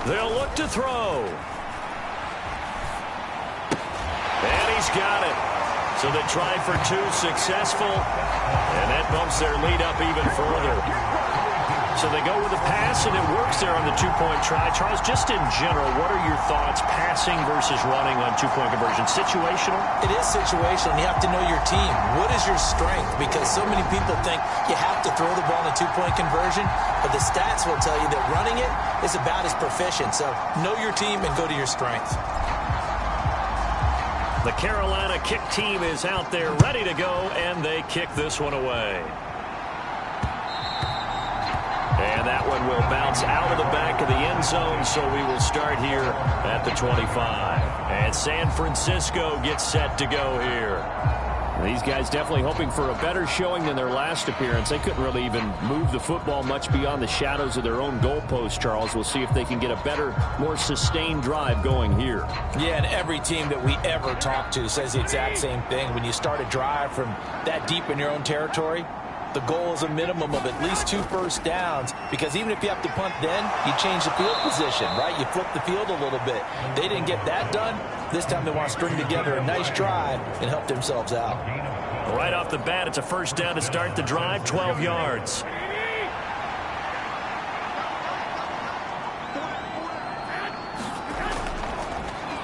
They'll look to throw. And he's got it. So they tried for 2, successful, and that bumps their lead up even further. So they go with a pass, and it works there on the two-point try. Charles, just in general, what are your thoughts passing versus running on two-point conversion? Situational? It is situational, and you have to know your team. What is your strength? Because so many people think you have to throw the ball in a two-point conversion, but the stats will tell you that running it is about as proficient. So know your team and go to your strength. The Carolina kick team is out there ready to go, and they kick this one away. And that one will bounce out of the back of the end zone, so we will start here at the 25. And San Francisco gets set to go here. These guys definitely hoping for a better showing than their last appearance. They couldn't really even move the football much beyond the shadows of their own goalpost, Charles. We'll see if they can get a better, more sustained drive going here. Yeah, and every team that we ever talk to says the exact same thing. When you start a drive from that deep in your own territory, the goal is a minimum of at least 2 first downs, because even if you have to punt then, you change the field position, right? You flip the field a little bit. They didn't get that done. This time they want to string together a nice drive and help themselves out. Right off the bat, it's a first down to start the drive, 12 yards.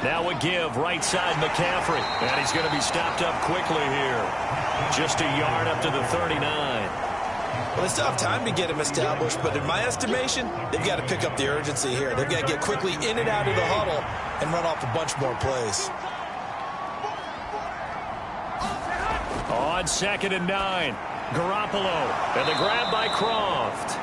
Now a give, right side McCaffrey. And he's going to be stopped up quickly here. Just a yard up to the 39. Well, they still have time to get him established, but in my estimation, they've got to pick up the urgency here. They've got to get quickly in and out of the huddle and run off a bunch more plays. On 2nd and 9, Garoppolo, and the grab by Croft.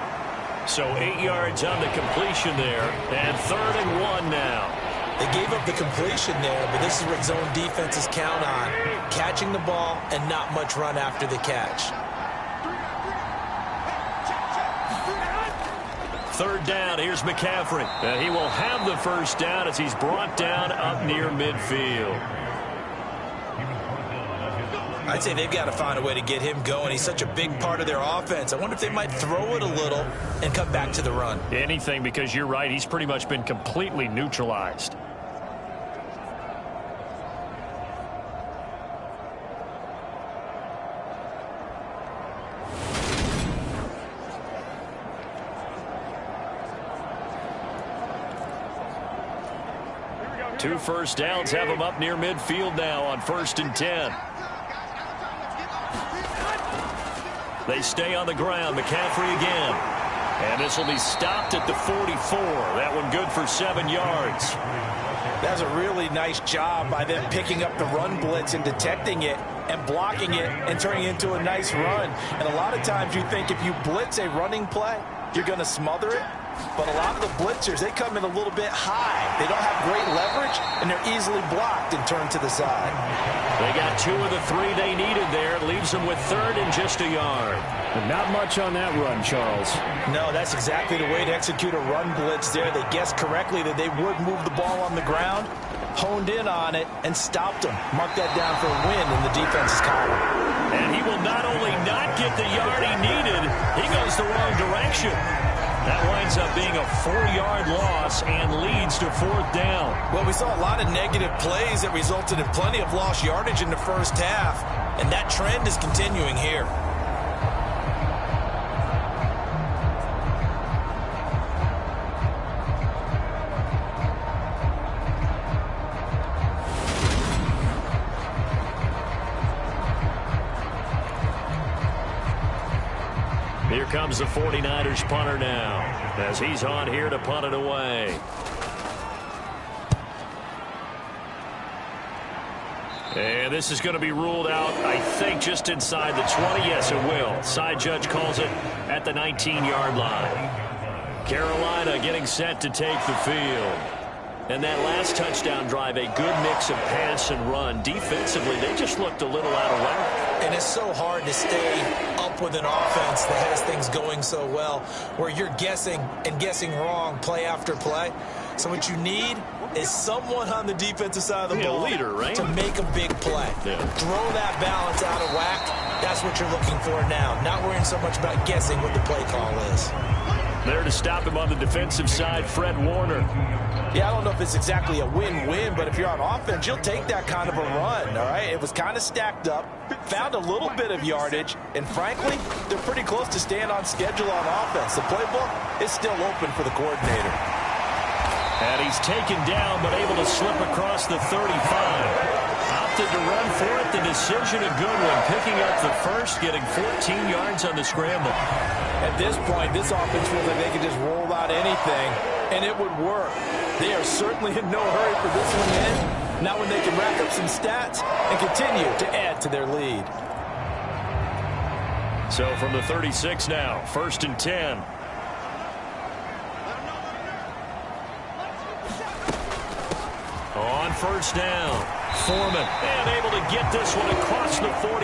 So 8 yards on the completion there, and 3rd and 1 now. They gave up the completion there, but this is what zone defenses count on, catching the ball and not much run after the catch. 3rd down, here's McCaffrey. And he will have the first down as he's brought down up near midfield. I'd say they've got to find a way to get him going. He's such a big part of their offense. I wonder if they might throw it a little and come back to the run. Anything, because you're right, he's pretty much been completely neutralized. Two first downs have him up near midfield now on 1st and 10. They stay on the ground. McCaffrey again. And this will be stopped at the 44. That one good for 7 yards. That's a really nice job by them picking up the run blitz and detecting it and blocking it and turning it into a nice run. And a lot of times you think if you blitz a running play, you're going to smother it. But a lot of the blitzers, they come in a little bit high. They don't have great leverage, and they're easily blocked and turned to the side. They got 2 of the 3 they needed there. Leaves them with 3rd and just a yard. And not much on that run, Charles. No, that's exactly the way to execute a run blitz there. They guessed correctly that they would move the ball on the ground, honed in on it, and stopped them. Mark that down for a win in the defense's column. And he will not only not get the yard he needed, he goes the wrong direction. That winds up being a 4-yard loss and leads to 4th down. Well, we saw a lot of negative plays that resulted in plenty of lost yardage in the first half, and that trend is continuing here. Here comes the 49ers punter now, as he's on here to punt it away. And this is going to be ruled out, I think, just inside the 20. Yes, it will. Side judge calls it at the 19-yard line. Carolina getting set to take the field. And that last touchdown drive, a good mix of pass and run. Defensively, they just looked a little out of whack. And it's so hard to stay up with an offense that has things going so well, where you're guessing and guessing wrong play after play. So what you need is someone on the defensive side of the ball, leader, right? to make a big play. Yeah. Throw that balance out of whack. That's what you're looking for now. Not worrying so much about guessing what the play call is. There to stop him on the defensive side, Fred Warner. Yeah, I don't know if it's exactly a win-win, but if you're on offense, you'll take that kind of a run, all right? It was kind of stacked up, found a little bit of yardage, and frankly, they're pretty close to staying on schedule on offense. The playbook is still open for the coordinator. And he's taken down, but able to slip across the 35. Opted to run for it. The decision a good one. Picking up the first, getting 14 yards on the scramble. At this point, this offense feels like they can just roll out anything, and it would work. They are certainly in no hurry for this one in. Now when they can rack up some stats and continue to add to their lead. So from the 36 now, 1st and 10. On 1st down, Foreman, and able to get this one across the 45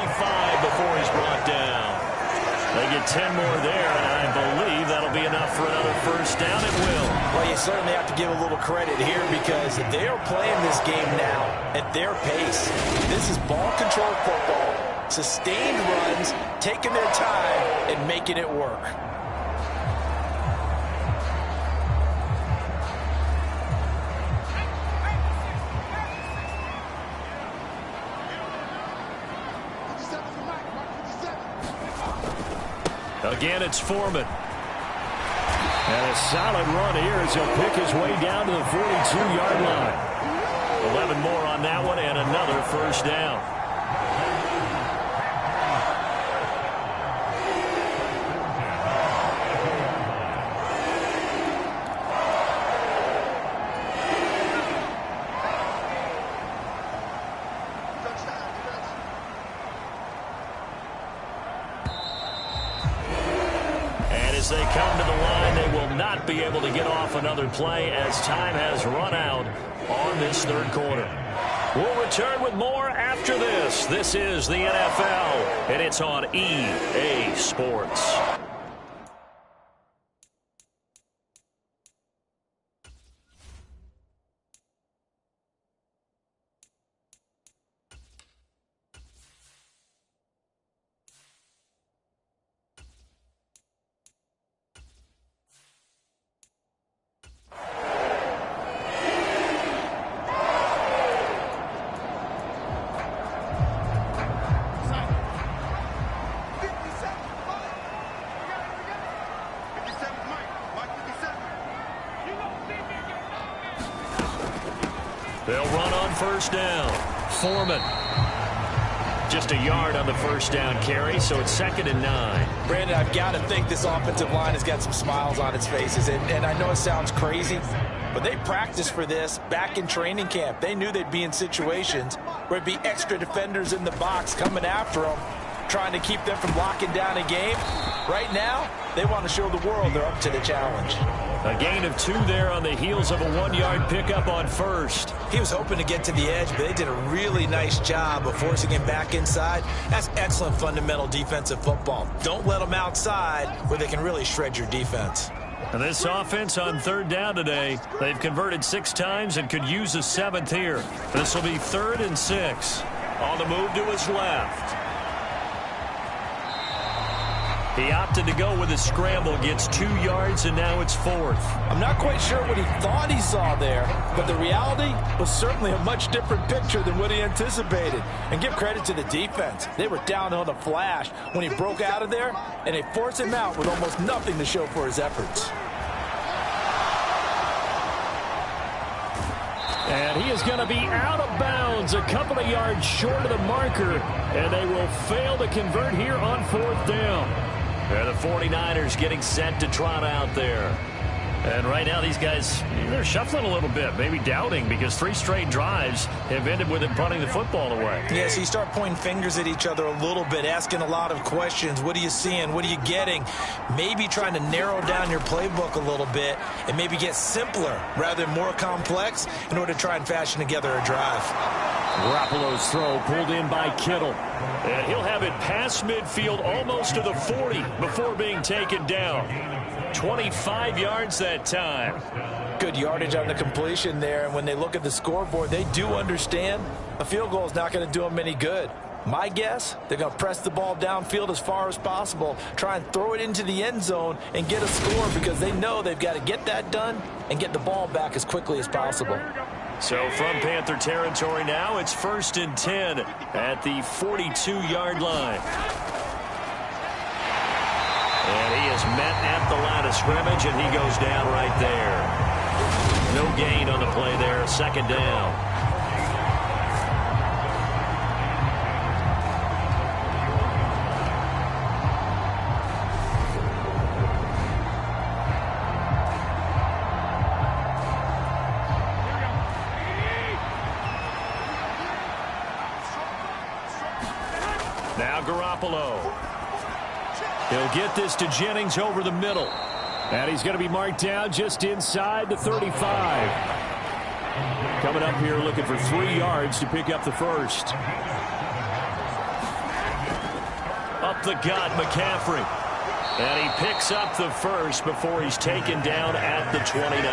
before he's brought down. They get 10 more there, and I believe that'll be enough for another 1st down. It will. Well, you certainly have to give a little credit here because they are playing this game now at their pace. This is ball control football, sustained runs, taking their time, and making it work. Again, it's Foreman. And a solid run here as he'll pick his way down to the 42-yard line. 11 more on that one and another 1st down. As they come to the line, they will not be able to get off another play as time has run out on this 3rd quarter. We'll return with more after this. This is the NFL, and it's on EA Sports. They'll run on 1st down. Foreman. Just a yard on the 1st down carry, so it's 2nd and 9. Brandon, I've got to think this offensive line has got some smiles on its faces. And I know it sounds crazy, but they practiced for this back in training camp. They knew they'd be in situations where it'd be extra defenders in the box coming after them, trying to keep them from locking down a game. Right now, they want to show the world they're up to the challenge. A gain of 2 there on the heels of a 1-yard pickup on 1st. He was hoping to get to the edge, but they did a really nice job of forcing him back inside. That's excellent fundamental defensive football. Don't let them outside where they can really shred your defense. And this offense on 3rd down today, they've converted 6 times and could use a 7th here. This will be 3rd and 6. On the move to his left. He opted to go with a scramble, gets 2 yards, and now it's 4th. I'm not quite sure what he thought he saw there, but the reality was certainly a much different picture than what he anticipated. And give credit to the defense. They were down on the flash when he broke out of there, and they forced him out with almost nothing to show for his efforts. And he is going to be out of bounds, a couple of yards short of the marker, and they will fail to convert here on 4th down. And the 49ers getting set to trot out there. And right now these guys, they're shuffling a little bit, maybe doubting, because 3 straight drives have ended with them punting the football away. Yeah, so you start pointing fingers at each other a little bit, asking a lot of questions. What are you seeing? What are you getting? Maybe trying to narrow down your playbook a little bit and maybe get simpler rather than more complex in order to try and fashion together a drive. Garoppolo's throw pulled in by Kittle. And he'll have it past midfield almost to the 40 before being taken down. 25 yards that time. Good yardage on the completion there, and when they look at the scoreboard, they do understand a field goal is not going to do them any good. My guess, they're going to press the ball downfield as far as possible, try and throw it into the end zone and get a score because they know they've got to get that done and get the ball back as quickly as possible. So from Panther territory now, it's 1st and 10 at the 42-yard line. And he is met at the line of scrimmage, and he goes down right there. No gain on the play there, 2nd down. Now Garoppolo. He'll get this to Jennings over the middle. And he's going to be marked down just inside the 35. Coming up here looking for 3 yards to pick up the first. Up the gut, McCaffrey. And he picks up the first before he's taken down at the 29.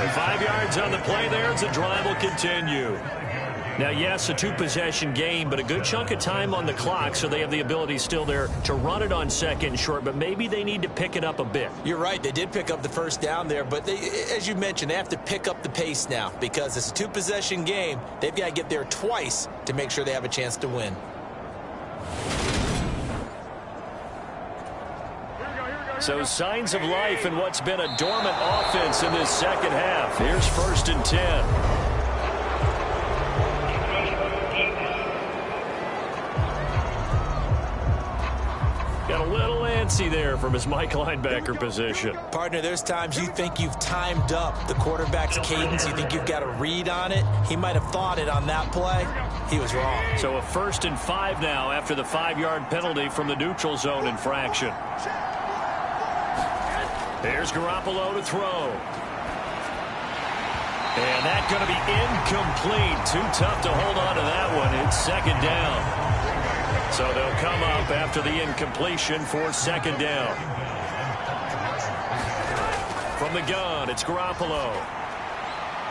And 5 yards on the play there as the drive will continue. Now, yes, a 2-possession game, but a good chunk of time on the clock, so they have the ability still there to run it on 2nd and short, but maybe they need to pick it up a bit. You're right. They did pick up the first down there, but as you mentioned, they have to pick up the pace now because it's a 2-possession game. They've got to get there twice to make sure they have a chance to win. So signs of life in what's been a dormant offense in this second half. Here's 1st and 10. Got a little antsy there from his Mike linebacker position. Partner, there's times you think you've timed up the quarterback's cadence. You think you've got a read on it. He might have thought it on that play. He was wrong. So a 1st and 5 now after the 5-yard penalty from the neutral zone infraction. There's Garoppolo to throw. And that's going to be incomplete. Too tough to hold on to that one. It's 2nd down. So they'll come up after the incompletion for 2nd down. From the gun, it's Garoppolo.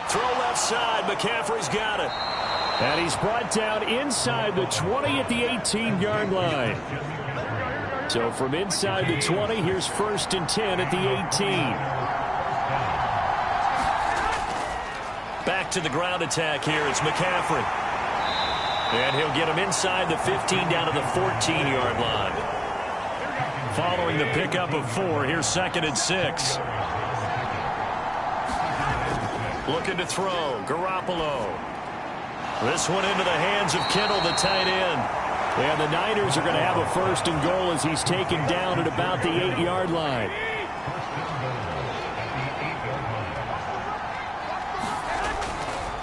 Throw left side. McCaffrey's got it. And he's brought down inside the 20 at the 18-yard line. So from inside the 20, here's 1st and 10 at the 18. Back to the ground attack here. It's McCaffrey. And he'll get him inside the 15 down to the 14-yard line. Following the pickup of 4, here's 2nd and 6. Looking to throw. Garoppolo. This one into the hands of Kittle, the tight end. And the Niners are going to have a 1st and goal as he's taken down at about the 8-yard line.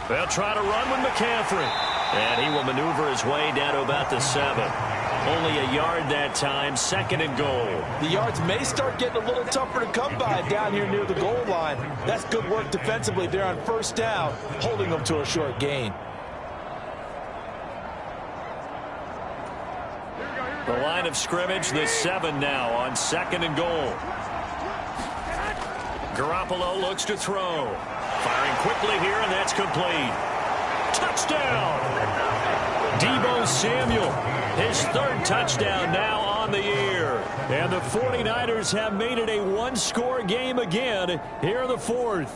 They'll try to run with McCaffrey. And he will maneuver his way down to about the 7. Only a yard that time, 2nd and goal. The yards may start getting a little tougher to come by down here near the goal line. That's good work defensively there on 1st down, holding them to a short gain. The line of scrimmage, the 7 now on 2nd and goal. Garoppolo looks to throw. Firing quickly here, and that's complete. Touchdown! Deebo Samuel, his 3rd touchdown now on the year. And the 49ers have made it a 1-score game again here in the 4th.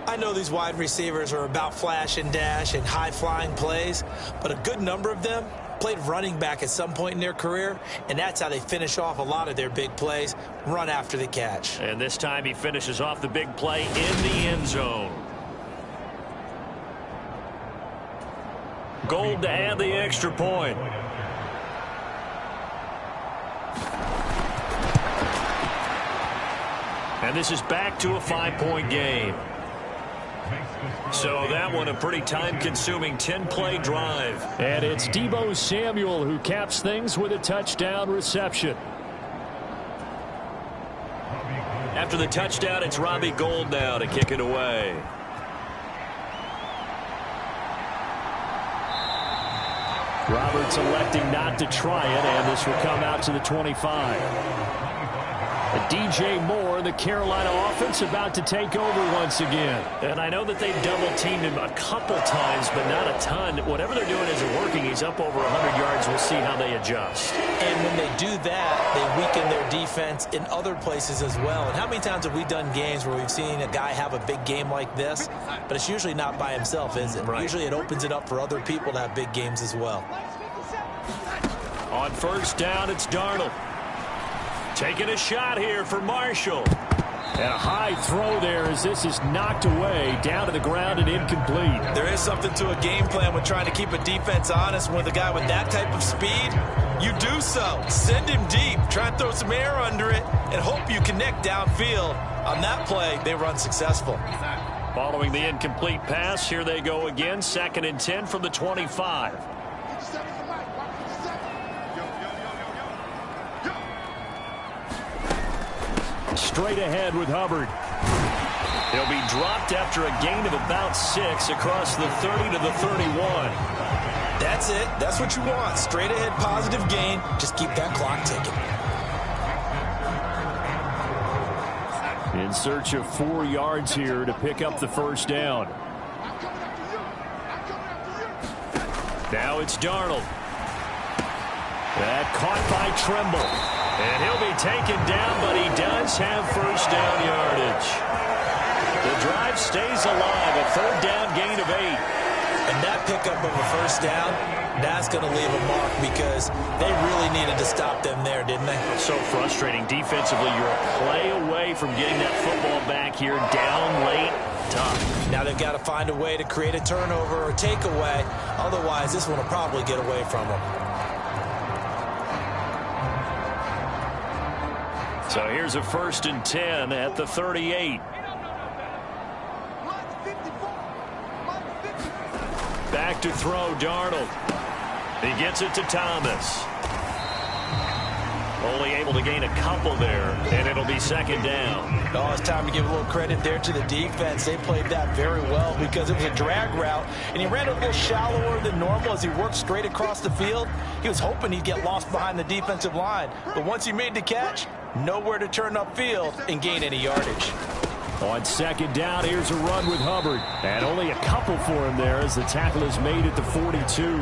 I know these wide receivers are about flash and dash and high-flying plays, but a good number of them played running back at some point in their career, and that's how they finish off a lot of their big plays, run after the catch. And this time he finishes off the big play in the end zone. Gold to add the extra point. And this is back to a 5-point game. So that one a pretty time-consuming 10-play drive. And it's Deebo Samuel who caps things with a touchdown reception. After the touchdown, it's Robbie Gould now to kick it away. Roberts electing not to try it, and this will come out to the 25. DJ Moore, the Carolina offense, about to take over once again. And I know that they've double-teamed him a couple times, but not a ton. Whatever they're doing isn't working. He's up over 100 yards. We'll see how they adjust. And when they do that, they weaken their defense in other places as well. And how many times have we done games where we've seen a guy have a big game like this, but it's usually not by himself, is it? Right. Usually it opens it up for other people to have big games as well. On first down, it's Darnold. Taking a shot here for Marshall. And a high throw there as this is knocked away, down to the ground and incomplete. There is something to a game plan with trying to keep a defense honest. With a guy with that type of speed, you do so. Send him deep. Try and throw some air under it and hope you connect downfield. On that play, they run successful. Following the incomplete pass, here they go again. 2nd and 10 from the 25. Straight ahead with Hubbard. He'll be dropped after a gain of about 6 across the 30 to the 31. That's it. That's what you want. Straight ahead, positive gain. Just keep that clock ticking. In search of 4 yards here to pick up the first down. Now it's Darnold. That caught by Tremble. And he'll be taken down, but he does have first down yardage. The drive stays alive. A 3rd down gain of 8. And that pickup of a first down, that's going to leave a mark because they really needed to stop them there, didn't they? So frustrating. Defensively, you're a play away from getting that football back here. Down late, tough. Now they've got to find a way to create a turnover or takeaway. Otherwise, this one will probably get away from them. So here's a 1st and 10 at the 38. Back to throw, Darnold. He gets it to Thomas. Only able to gain a couple there, and it'll be 2nd down. Oh, it's time to give a little credit there to the defense. They played that very well because it was a drag route, and he ran a little shallower than normal as he worked straight across the field. He was hoping he'd get lost behind the defensive line, but once he made the catch, nowhere to turn upfield and gain any yardage. On 2nd down, here's a run with Hubbard. And only a couple for him there as the tackle is made at the 42.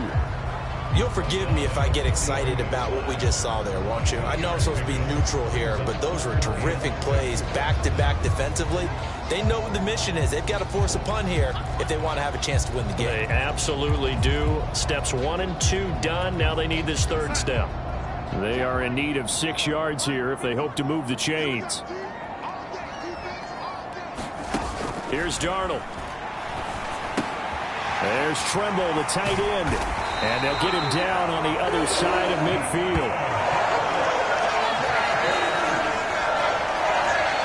You'll forgive me if I get excited about what we just saw there, won't you? I know I'm supposed to be neutral here, but those were terrific plays back-to-back defensively. They know what the mission is. They've got to force a punt here if they want to have a chance to win the game. They absolutely do. Steps 1 and 2 done. Now they need this 3rd step. They are in need of 6 yards here if they hope to move the chains. Here's Darnold. There's Tremble, the tight end. And they'll get him down on the other side of midfield.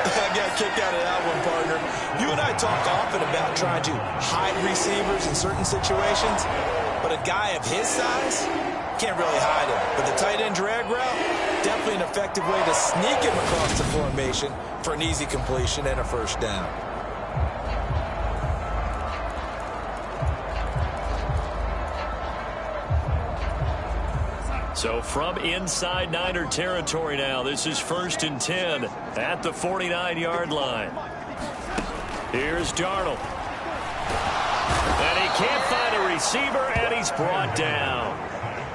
I got kicked out of that one, partner. You and I talk often about trying to hide receivers in certain situations, but a guy of his size can't really hide him. But the tight end drag route, definitely an effective way to sneak him across the formation for an easy completion and a first down. So from inside Niner territory now, this is 1st and 10 at the 49-yard line. Here's Darnold. And he can't find a receiver, and he's brought down.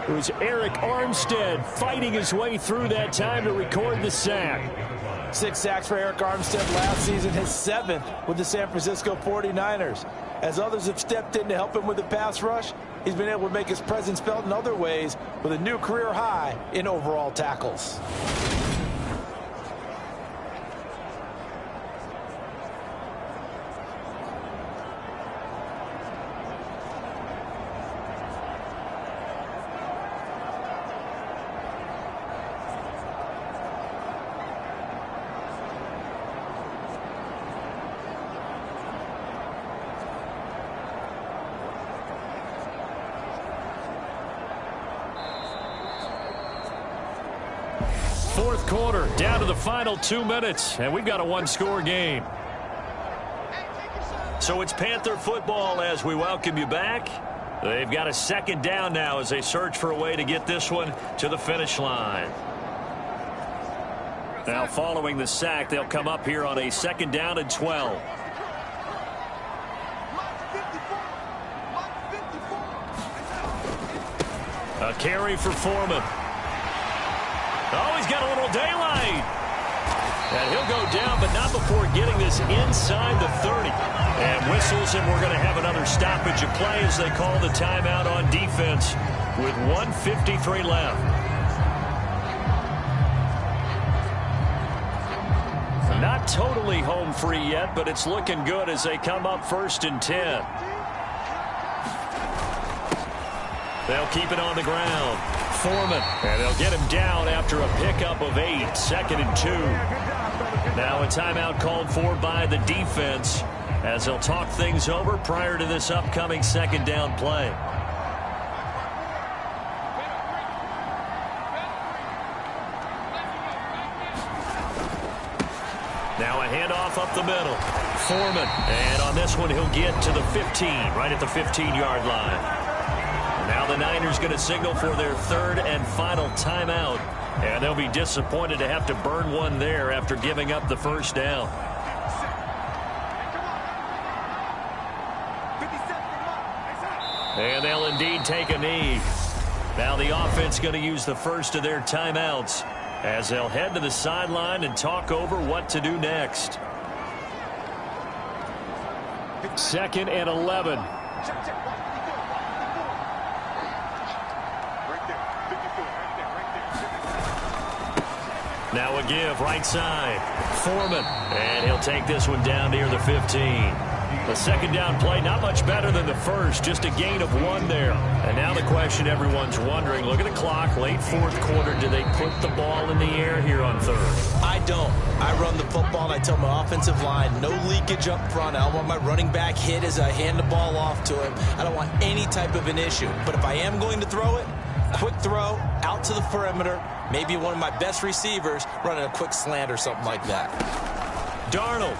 It was Eric Armstead fighting his way through that time to record the sack. 6 sacks for Eric Armstead last season, his 7th with the San Francisco 49ers. As others have stepped in to help him with the pass rush, he's been able to make his presence felt in other ways with a new career high in overall tackles. Fourth quarter, down to the final 2 minutes, and we've got a 1-score game. So it's Panther football as we welcome you back. They've got a 2nd down now as they search for a way to get this one to the finish line. Now following the sack, they'll come up here on a 2nd down and 12. A carry for Foreman. Oh, he's got a little daylight. And he'll go down, but not before getting this inside the 30. And whistles, and we're going to have another stoppage of play as they call the timeout on defense with 1:53 left. Not totally home free yet, but it's looking good as they come up 1st and 10. They'll keep it on the ground. Foreman, and they'll get him down after a pickup of 8, 2nd and 2. Now a timeout called for by the defense as they'll talk things over prior to this upcoming 2nd down play. Now a handoff up the middle. Foreman, and on this one he'll get to the 15, right at the 15-yard line. Now the Niners going to signal for their 3rd and final timeout. And they'll be disappointed to have to burn one there after giving up the 1st down. And they'll indeed take a knee. Now the offense going to use the first of their timeouts as they'll head to the sideline and talk over what to do next. 2nd and 11. Now a give right side. Foreman. And he'll take this one down near the 15. The 2nd down play, not much better than the first. Just a gain of 1 there. And now the question everyone's wondering, look at the clock, late 4th quarter. Do they put the ball in the air here on 3rd? I don't. I run the football, and I tell my offensive line, no leakage up front. I don't want my running back hit as I hand the ball off to him. I don't want any type of an issue. But if I am going to throw it, quick throw, out to the perimeter, maybe one of my best receivers running a quick slant or something like that. Darnold.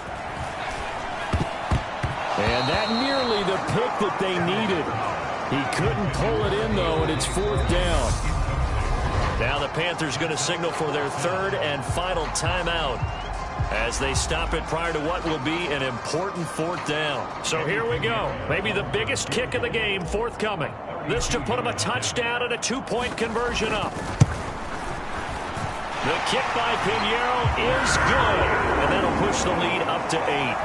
And that nearly the pick that they needed. He couldn't pull it in, though, and it's 4th down. Now the Panthers going to signal for their 3rd and final timeout as they stop it prior to what will be an important 4th down. So here we go. Maybe the biggest kick of the game forthcoming. This to put them a touchdown and a 2-point conversion up. The kick by Pinheiro is good, and that'll push the lead up to 8.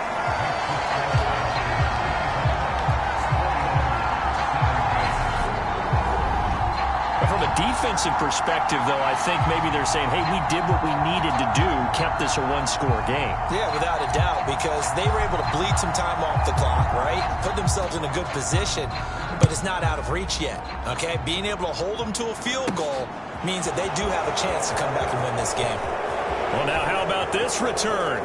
From a defensive perspective, though, I think maybe they're saying, hey, we did what we needed to do, kept this a 1-score game. Yeah, without a doubt, because they were able to bleed some time off the clock, right? Put themselves in a good position, but it's not out of reach yet, okay? Being able to hold them to a field goal means that they do have a chance to come back and win this game. Well, now how about this return?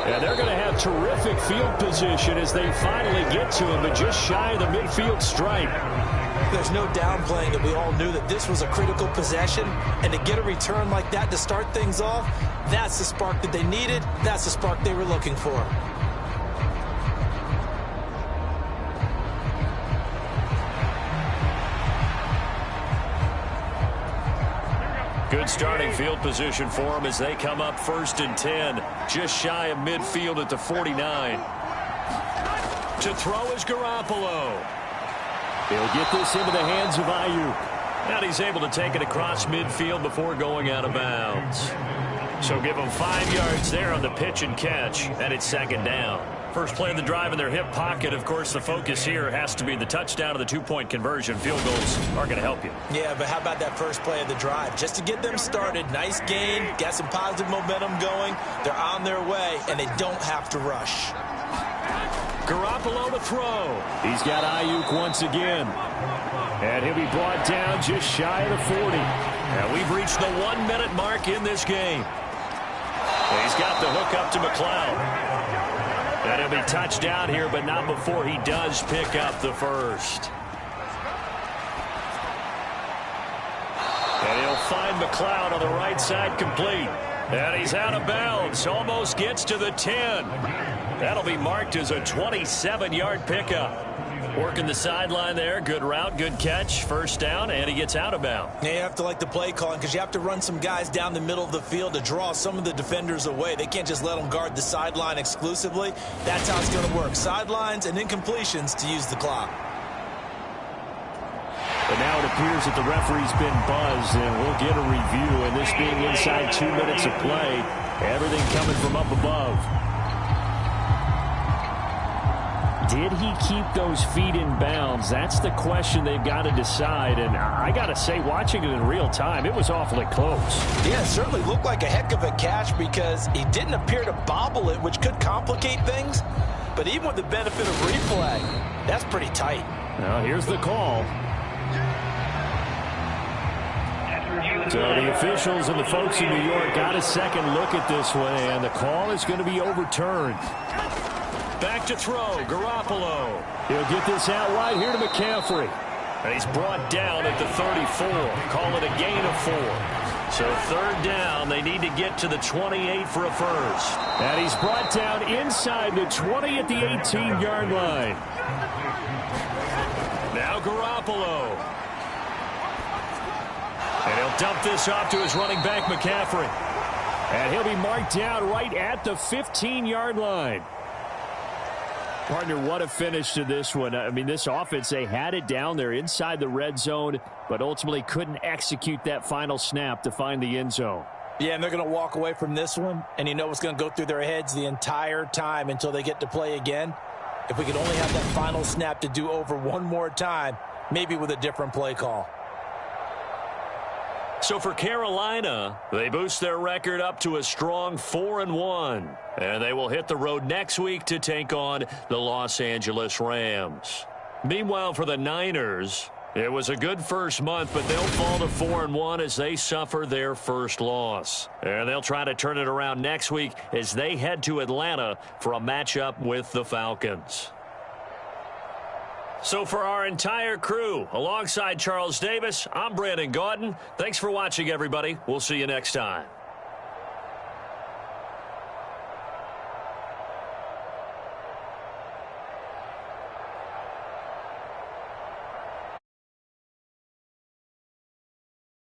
Yeah, they're going to have terrific field position as they finally get to him, but just shy of the midfield stripe. There's no downplaying it. We all knew that this was a critical possession, and to get a return like that to start things off, that's the spark that they needed. That's the spark they were looking for. Good starting field position for them as they come up 1st and 10, just shy of midfield at the 49. To throw is Garoppolo. He'll get this into the hands of Ayuk. And he's able to take it across midfield before going out of bounds. So give them 5 yards there on the pitch and catch, and it's 2nd down. First play of the drive in their hip pocket. Of course, the focus here has to be the touchdown of the 2-point conversion. Field goals are going to help you. Yeah, but how about that first play of the drive? Just to get them started, nice gain, got some positive momentum going. They're on their way, and they don't have to rush. Garoppolo to throw. He's got Ayuk once again. And he'll be brought down just shy of the 40. And we've reached the 1-minute mark in this game. And he's got the hook up to McLeod. And he'll be touched down here, but not before he does pick up the first. And he'll find McLeod on the right side complete. And he's out of bounds. Almost gets to the 10. That'll be marked as a 27-yard pickup. Working the sideline there. Good route, good catch. First down, and he gets out of bounds. Yeah, you have to like the play calling because you have to run some guys down the middle of the field to draw some of the defenders away. They can't just let them guard the sideline exclusively. That's how it's going to work. Sidelines and incompletions to use the clock. But now it appears that the referee's been buzzed, and we'll get a review. And this being inside 2 minutes of play, everything coming from up above. Did he keep those feet in bounds? That's the question they've got to decide. And I got to say, watching it in real time, it was awfully close. Yeah, it certainly looked like a heck of a catch because he didn't appear to bobble it, which could complicate things. But even with the benefit of replay, that's pretty tight. Now, here's the call. So the officials and the folks in New York got a second look at this one, and the call is going to be overturned. Back to throw, Garoppolo. He'll get this out wide here to McCaffrey. And he's brought down at the 34. Call it a gain of 4. So third down, they need to get to the 28 for a first. And he's brought down inside the 20 at the 18-yard line. Now Garoppolo. And he'll dump this off to his running back, McCaffrey. And he'll be marked down right at the 15-yard line. Partner, what a finish to this one. I mean, this offense, they had it down there inside the red zone, but ultimately couldn't execute that final snap to find the end zone. Yeah, and they're going to walk away from this one, and you know what's going to go through their heads the entire time until they get to play again. If we could only have that final snap to do over one more time, maybe with a different play call. So for Carolina, they boost their record up to a strong 4-1. And they will hit the road next week to take on the Los Angeles Rams. Meanwhile, for the Niners, it was a good first month, but they'll fall to 4-1 as they suffer their first loss. And they'll try to turn it around next week as they head to Atlanta for a matchup with the Falcons. So for our entire crew, alongside Charles Davis, I'm Brandon Gaudin. Thanks for watching, everybody. We'll see you next time.